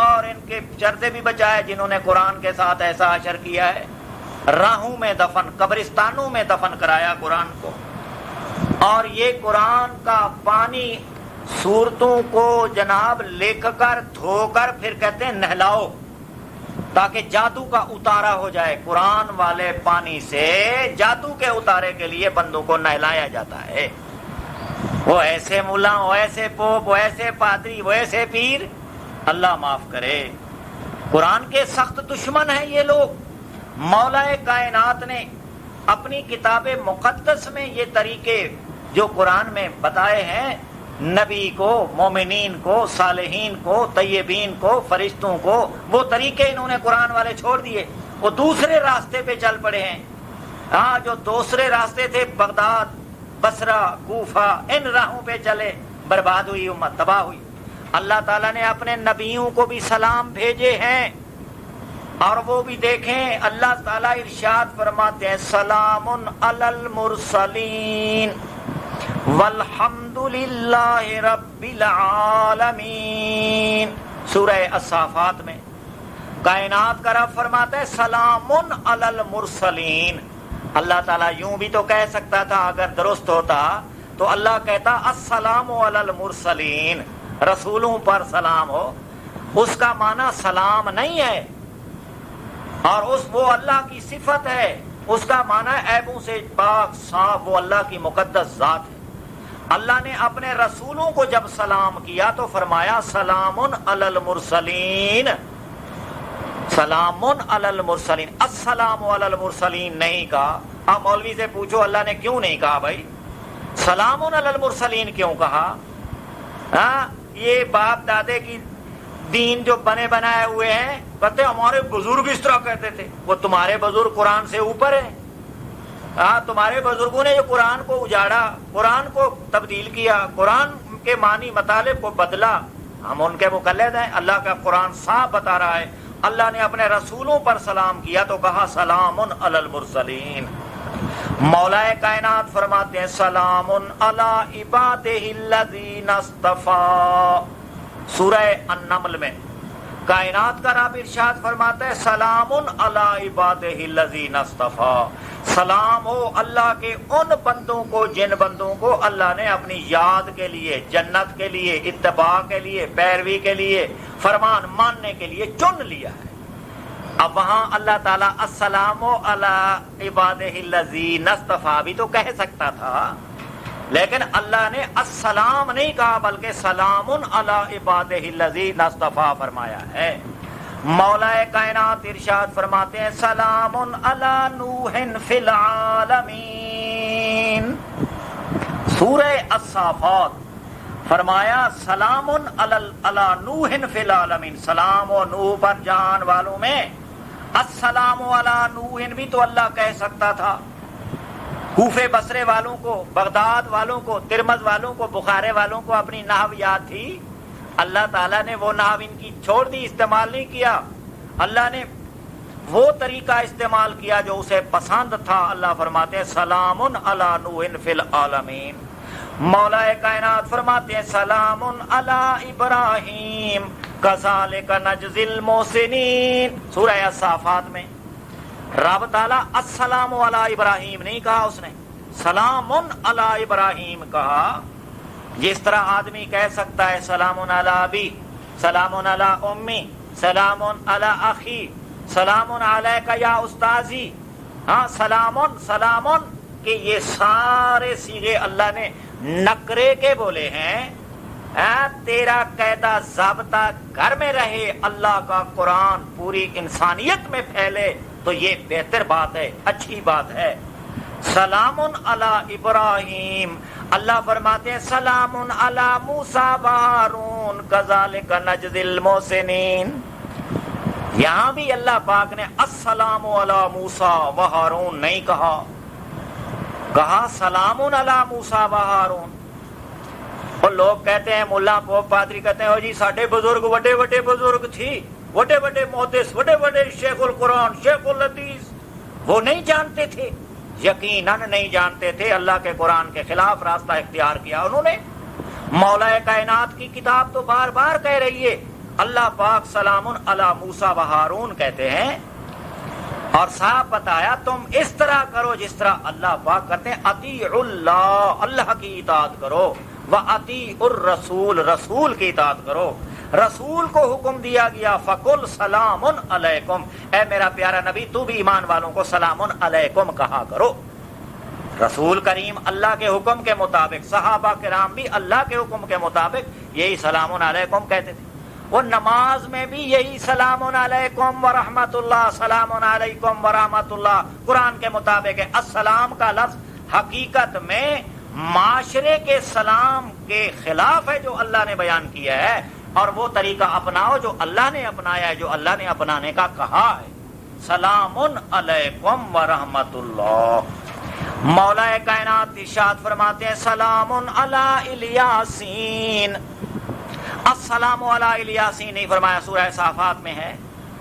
اور ان کے شر سے بھی بچائے جنہوں نے قرآن کے ساتھ ایسا حشر کیا ہے۔ راہوں میں دفن، قبرستانوں میں دفن کرایا قرآن کو۔ اور یہ قرآن کا پانی صورتوں کو جناب لکھ کر دھو کر پھر کہتے ہیں نہلاؤ، تاکہ جادو کا اتارا ہو جائے۔ قرآن والے پانی سے جادو کے اتارے کے لیے بندوں کو نہلایا جاتا ہے۔ وہ ایسے ملا، وہ ایسے پوپ، وہ ایسے پادری، وہ ایسے پیر، اللہ معاف کرے۔ قرآن کے سخت دشمن ہیں یہ لوگ۔ مولا کائنات نے اپنی کتاب مقدس میں یہ طریقے جو قرآن میں بتائے ہیں، نبی کو، مومنین کو، صالحین کو، طیبین کو، فرشتوں کو، وہ طریقے انہوں نے قرآن والے چھوڑ دیے، وہ دوسرے راستے پہ چل پڑے ہیں۔ ہاں، جو دوسرے راستے تھے، بغداد، بصرہ، کوفہ، ان راہوں پہ چلے، برباد ہوئی امت، تباہ ہوئی۔ اللہ تعالیٰ نے اپنے نبیوں کو بھی سلام بھیجے ہیں، اور وہ بھی دیکھیں اللہ تعالیٰ ارشاد فرماتے ہیں سلام علی المرسلین والحمد للہ رب العالمین۔ سورہ الصافات میں کائنات کا رب فرماتا ہے سلام علی المرسلین۔ اللہ تعالیٰ یوں بھی تو کہہ سکتا تھا، اگر درست ہوتا تو اللہ کہتا السلام علی المرسلین، رسولوں پر سلام ہو۔ اس کا معنی سلام نہیں ہے، اور وہ اللہ کی صفت ہے، اس کا معنی عیبوں سے پاک صاف، وہ اللہ کی مقدس ذات ہے۔ اللہ نے اپنے رسولوں کو جب سلام کیا تو فرمایا سلام علی المرسلین، سلام علی المرسلین، السلام علی المرسلین نہیں کہا۔ آپ مولوی سے پوچھو اللہ نے کیوں نہیں کہا بھائی، سلام علی المرسلین کیوں کہا؟ ہاں، یہ باپ دادے کی دین جو بنے بنائے ہوئے ہیں، کہتے ہمارے بزرگ اس طرح کہتے تھے۔ وہ تمہارے بزرگ قرآن سے اوپر ہے۔ ہاں، تمہارے بزرگوں نے جو قرآن کو اجاڑا، قرآن کو تبدیل کیا، قرآن کے معنی مطالب کو بدلا، ہم ان کے مقلد ہیں۔ اللہ کا قرآن صاف بتا رہا ہے، اللہ نے اپنے رسولوں پر سلام کیا تو کہا سلام علی المرسلین۔ مولا کائنات فرماتے ہیں سلام علی عبادہ الذین اصطفیٰ۔ سورہ النمل میں کائنات کا رب ارشاد فرماتا ہے سلام علی عبادہ الذین اصطفیٰ، سلام ہو اللہ کے ان بندوں کو جن بندوں کو اللہ نے اپنی یاد کے لیے، جنت کے لیے، اتباع کے لیے، پیروی کے لیے، فرمان ماننے کے لیے چن لیا ہے۔ اب وہاں اللہ تعالیٰ السلام علی عبادہ الذین اصطفیٰ بھی تو کہہ سکتا تھا، لیکن اللہ نے السلام نہیں کہا بلکہ سلام علی عبادہ الذین اصطفیٰ فرمایا ہے۔ مولا کائنات ارشاد فرماتے ہیں سلام علی نوح فی العالمین۔ سورہ الصافات فرمایا سلام علی نوح فی العالمین، سلام و نوح پر جہان والوں میں۔ السلام علی نوح بھی تو اللہ کہہ سکتا تھا، کوفے بصرے والوں کو، بغداد والوں کو، ترمذ والوں کو، بخارے والوں کو اپنی نحو یاد تھی، اللہ تعالیٰ نے وہ نحو ان کی چھوڑ دی، استعمال نہیں کیا، اللہ نے وہ طریقہ استعمال کیا جو اسے پسند تھا۔ اللہ فرماتے ہیں سلام علی نوح فی العالمین، مولا کائنات فرماتے ہیں سلام علی ابراہیم کذالک نجزی المحسنین، سورہ الصافات میں رب تعالیٰ السلام علی ابراہیم نہیں کہا، اس نے سلام علی ابراہیم کہا۔ جس طرح آدمی کہہ سکتا ہے سلام علی ابی، سلام علی امی، سلام علی اخی، سلام علیک یا استاذی، ہاں سلام کہ یہ سارے صیغے اللہ نے نکرے کے بولے ہیں۔ تیرا قاعدہ ضابطہ گھر میں رہے، اللہ کا قرآن پوری انسانیت میں پھیلے تو یہ بہتر بات ہے، اچھی بات ہے۔ سلام علی ابراہیم، اللہ فرماتے ہیں سلام علی موسیٰ و ہارون کذالک نجزی المحسنین۔ یہاں بھی اللہ پاک نے السلام علی موسیٰ و ہارون نہیں کہا، کہا سلام علی موسیٰ و ہارون۔ اور لوگ کہتے ہیں ملا پوپ پادری کہتے ہیں جی ساڈے بزرگ وڈے وڈے بزرگ تھی، وڈے وڈے محدث، وڈے وڈے شیخ القرآن، شیخ الحدیث، وہ نہیں جانتے تھے؟ یقیناً نہیں جانتے تھے، اللہ کے قرآن کے خلاف راستہ اختیار کیا انہوں نے۔ مولا کائنات کی کتاب تو بار بار کہہ رہی ہے اللہ پاک سلام علی موسیٰ و ہارون کہتے ہیں، اور صاحب بتایا تم اس طرح کرو جس طرح اللہ پاک کرتے ہیں، اطیعوا اللہ، اللہ کی اطاعت کرو، وَأَطِیعُوا الرَّسُولَ، رسول کی اطاعت کرو۔ رسول کو حکم دیا گیا فَقُلْ سَلَامٌ عَلَيْكُمْ، اے میرا پیارا نبی تو بھی ایمان والوں کو سلام علیکم کہا کرو۔ رسول کریم اللہ کے حکم کے مطابق، صحابہ کرام بھی اللہ کے حکم کے مطابق یہی سلام علیکم کہتے تھے۔ وہ نماز میں بھی یہی سلام علیکم ورحمۃ اللہ، سلام علیکم ورحمۃ اللہ قرآن کے مطابق ہے۔ السلام کا لفظ حقیقت میں معاشرے کے سلام کے خلاف ہے جو اللہ نے بیان کیا ہے، اور وہ طریقہ اپناؤ جو اللہ نے اپنایا ہے، جو اللہ نے اپنانے کا کہا ہے۔ سلام علیکم ورحمۃ اللہ۔ مولا کائنات ارشاد فرماتے ہیں سلام علی الیاسین، السلام علی الیاسین نہیں فرمایا، سورہ صافات میں ہے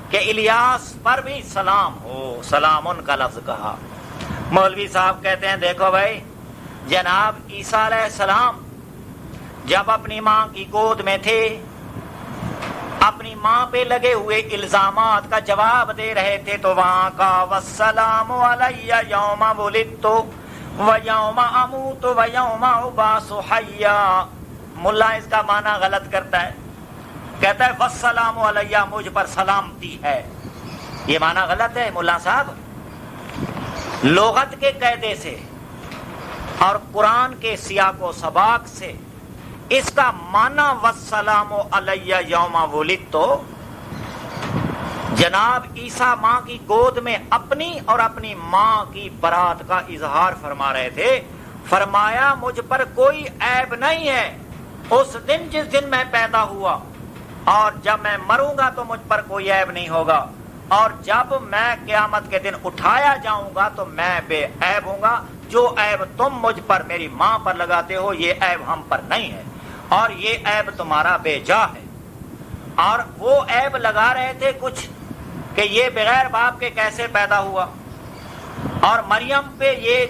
کہ الیاس پر بھی سلام ہو، سلام کا لفظ کہا۔ مولوی صاحب کہتے ہیں دیکھو بھائی، جناب عیسیٰ علیہ السلام جب اپنی ماں کی گود میں تھے، اپنی ماں پہ لگے ہوئے الزامات کا جواب دے رہے تھے، تو وہاں کا والسلام علی یوم ولدت ویوم اموت ویوم ابعث حیا۔ ملا اس کا معنی غلط کرتا ہے، کہتا ہے والسلام علی، مجھ پر سلامتی ہے، یہ معنی غلط ہے ملا صاحب۔ لغت کے قاعدے سے اور قرآن کے سیاق و سباق سے اس کا معنی والسلام علی یوم ولدت، جناب عیسیٰ ماں کی گود میں اپنی اور اپنی ماں کی برات کا اظہار فرما رہے تھے۔ فرمایا مجھ پر کوئی عیب نہیں ہے اس دن جس دن میں پیدا ہوا، اور جب میں مروں گا تو مجھ پر کوئی عیب نہیں ہوگا، اور جب میں قیامت کے دن اٹھایا جاؤں گا تو میں بے عیب ہوں گا۔ جو عیب تم مجھ پر میری ماں پر لگاتے ہو یہ عیب ہم پر نہیں ہے، اور یہ عیب تمہارا بے جا ہے۔ اور وہ عیب لگا رہے تھے کچھ کہ یہ بغیر باپ کے کیسے پیدا ہوا، اور مریم پہ یہ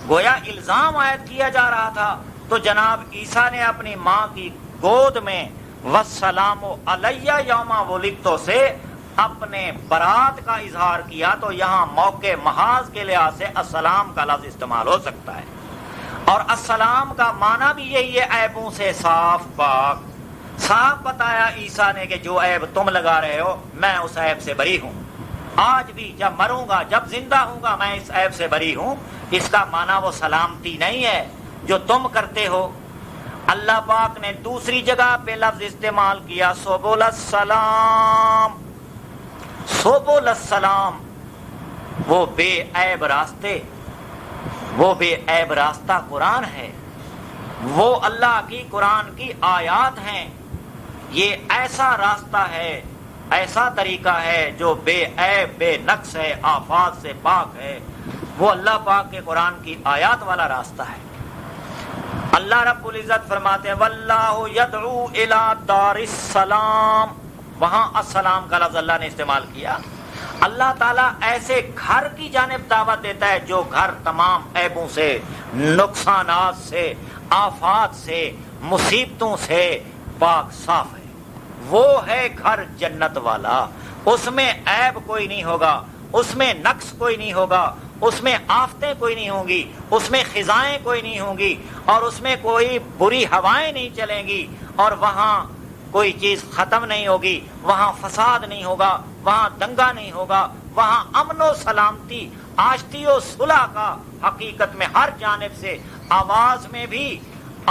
گویا الزام عائد کیا جا رہا تھا۔ تو جناب عیسیٰ نے اپنی ماں کی گود میں والسلام علی یوم ولدت سے اپنے برات کا اظہار کیا، تو یہاں موقع محاذ کے لحاظ سے السلام کا لفظ استعمال ہو سکتا ہے، اور السلام کا معنی بھی یہی ہے عیبوں سے صاف پاک۔ صاف بتایا عیسیٰ نے کہ جو عیب تم لگا رہے ہو میں اس عیب سے بری ہوں، آج بھی جب مروں گا جب زندہ ہوں گا میں اس عیب سے بری ہوں۔ اس کا معنی وہ سلامتی نہیں ہے جو تم کرتے ہو۔ اللہ پاک نے دوسری جگہ پہ لفظ استعمال کیا سبل السلام، سبل السلام، وہ بے عیب راستے، وہ بے عیب راستہ قرآن ہے، وہ اللہ کی قرآن کی آیات ہیں۔ یہ ایسا راستہ ہے، ایسا طریقہ ہے جو بے عیب بے نقص ہے، آفات سے پاک ہے۔ وہ اللہ پاک کے قرآن کی آیات والا راستہ ہے۔ اللہ رب العزت فرماتے ہیں واللہ یدعو الی دار السلام، وہاں السلام کا لفظ اللہ نے استعمال کیا۔ اللہ تعالیٰ ایسے گھر کی جانب دعوت دیتا ہے جو گھر تمام عیبوں سے، نقصانات سے، آفات سے، مصیبتوں سے پاک صاف ہے۔ وہ ہے گھر جنت والا، اس میں عیب کوئی نہیں ہوگا، اس میں نقص کوئی نہیں ہوگا، اس میں آفتیں کوئی نہیں ہوں گی، اس میں خزائیں کوئی نہیں ہوں گی، اور اس میں کوئی بری ہوائیں نہیں چلیں گی، اور وہاں کوئی چیز ختم نہیں ہوگی، وہاں فساد نہیں ہوگا، وہاں دنگا نہیں ہوگا، وہاں امن و سلامتی، آشتی و صلح کا حقیقت میں ہر جانب سے آواز میں بھی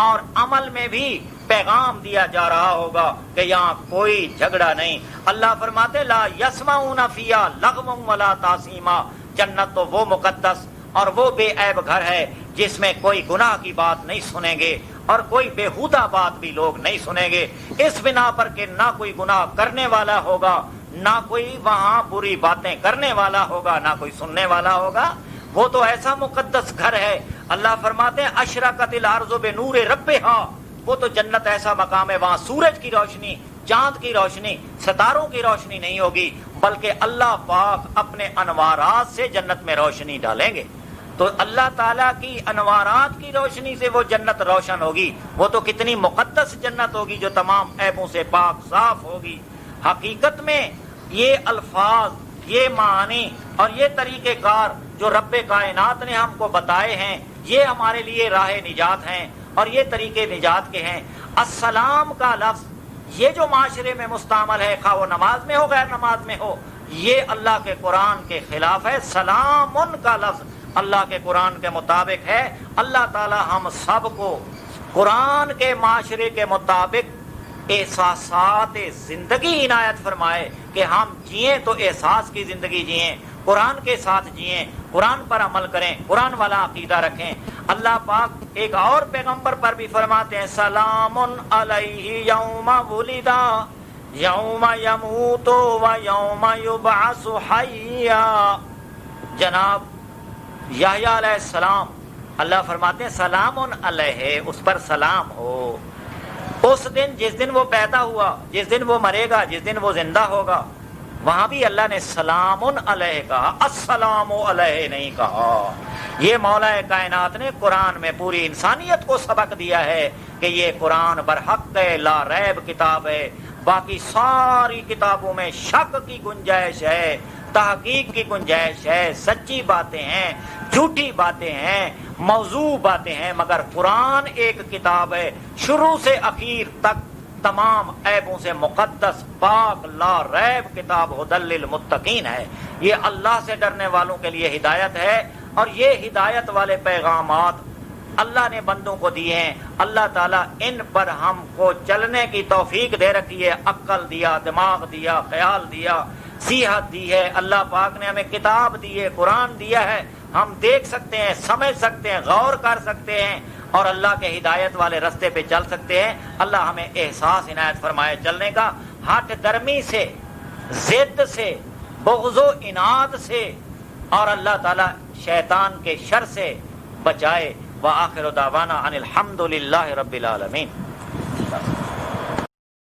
اور عمل میں بھی پیغام دیا جا رہا ہوگا کہ یہاں کوئی جھگڑا نہیں۔ اللہ فرماتے لا یسمعون فیہا لغوا ولا تاثیما، جنت تو وہ مقدس اور وہ بے عیب گھر ہے جس میں کوئی گناہ کی بات نہیں سنیں گے اور کوئی بےہودہ بات بھی لوگ نہیں سنیں گے، اس بنا پر کہ نہ کوئی گناہ کرنے والا ہوگا، نہ کوئی وہاں بری باتیں کرنے والا ہوگا، نہ کوئی سننے والا ہوگا۔ وہ تو ایسا مقدس گھر ہے۔ اللہ فرماتے ہیں اشرقت الارض بنور ربہا، وہ تو جنت ایسا مقام ہے وہاں سورج کی روشنی، چاند کی روشنی، ستاروں کی روشنی نہیں ہوگی، بلکہ اللہ پاک اپنے انوارات سے جنت میں روشنی ڈالیں گے۔ تو اللہ تعالیٰ کی انوارات کی روشنی سے وہ جنت روشن ہوگی، وہ تو کتنی مقدس جنت ہوگی جو تمام عیبوں سے پاک صاف ہوگی۔ حقیقت میں یہ الفاظ، یہ معانی اور یہ طریقہ کار جو رب کائنات نے ہم کو بتائے ہیں، یہ ہمارے لیے راہ نجات ہیں اور یہ طریقے نجات کے ہیں۔ السلام کا لفظ یہ جو معاشرے میں مستعمل ہے، خواہ وہ نماز میں ہو غیر نماز میں ہو، یہ اللہ کے قرآن کے خلاف ہے۔ سلام کا لفظ اللہ کے قرآن کے مطابق ہے۔ اللہ تعالی ہم سب کو قرآن کے معاشرے کے مطابق احساسات زندگی عنایت فرمائے کہ ہم جئیں تو احساس کی زندگی جئیں، قرآن کے ساتھ جئیں، قرآن پر عمل کریں، قرآن والا عقیدہ رکھیں۔ اللہ پاک ایک اور پیغمبر پر بھی فرماتے ہیں سلام علیہ یوم ولدا یوم یموت و یوم یبعث حیا۔ جناب یحییٰ علیہ السلام، اللہ فرماتے ہیں سلام علیہ، اس پر سلام ہو۔ اس دن جس دن وہ پیدا ہوا، جس دن وہ مرے گا، جس دن وہ زندہ ہوگا، وہاں بھی اللہ نے سلام علیہ کہا، السلام علیہ نہیں کہا۔ یہ مولا کائنات نے قرآن میں پوری انسانیت کو سبق دیا ہے کہ یہ قرآن برحق ہے، لا ریب کتاب ہے۔ باقی ساری کتابوں میں شک کی گنجائش ہے، تحقیق کی گنجائش ہے، سچی باتیں ہیں، جھوٹی باتیں ہیں، موضوع باتیں ہیں، مگر قرآن ایک کتاب ہے شروع سے اخیر تک تمام عیبوں سے مقدس، پاک، لا ریب کتاب ہدی للمتقین ہے۔ یہ اللہ سے ڈرنے والوں کے لیے ہدایت ہے، اور یہ ہدایت والے پیغامات اللہ نے بندوں کو دیے ہیں۔ اللہ تعالیٰ ان پر ہم کو چلنے کی توفیق دے رکھی ہے، عقل دیا، دماغ دیا، خیال دیا، صحت دی ہے۔ اللہ پاک نے ہمیں کتاب دی ہے، قرآن دیا ہے، ہم دیکھ سکتے ہیں، سمجھ سکتے ہیں، غور کر سکتے ہیں اور اللہ کے ہدایت والے رستے پہ چل سکتے ہیں۔ اللہ ہمیں احساس عنایت فرمائے چلنے کا، ہٹ درمی سے، ضد سے، بغض و عناد سے، اور اللہ تعالیٰ شیطان کے شر سے بچائے۔ وآخر دعوانا ان الحمد للہ رب العالمین۔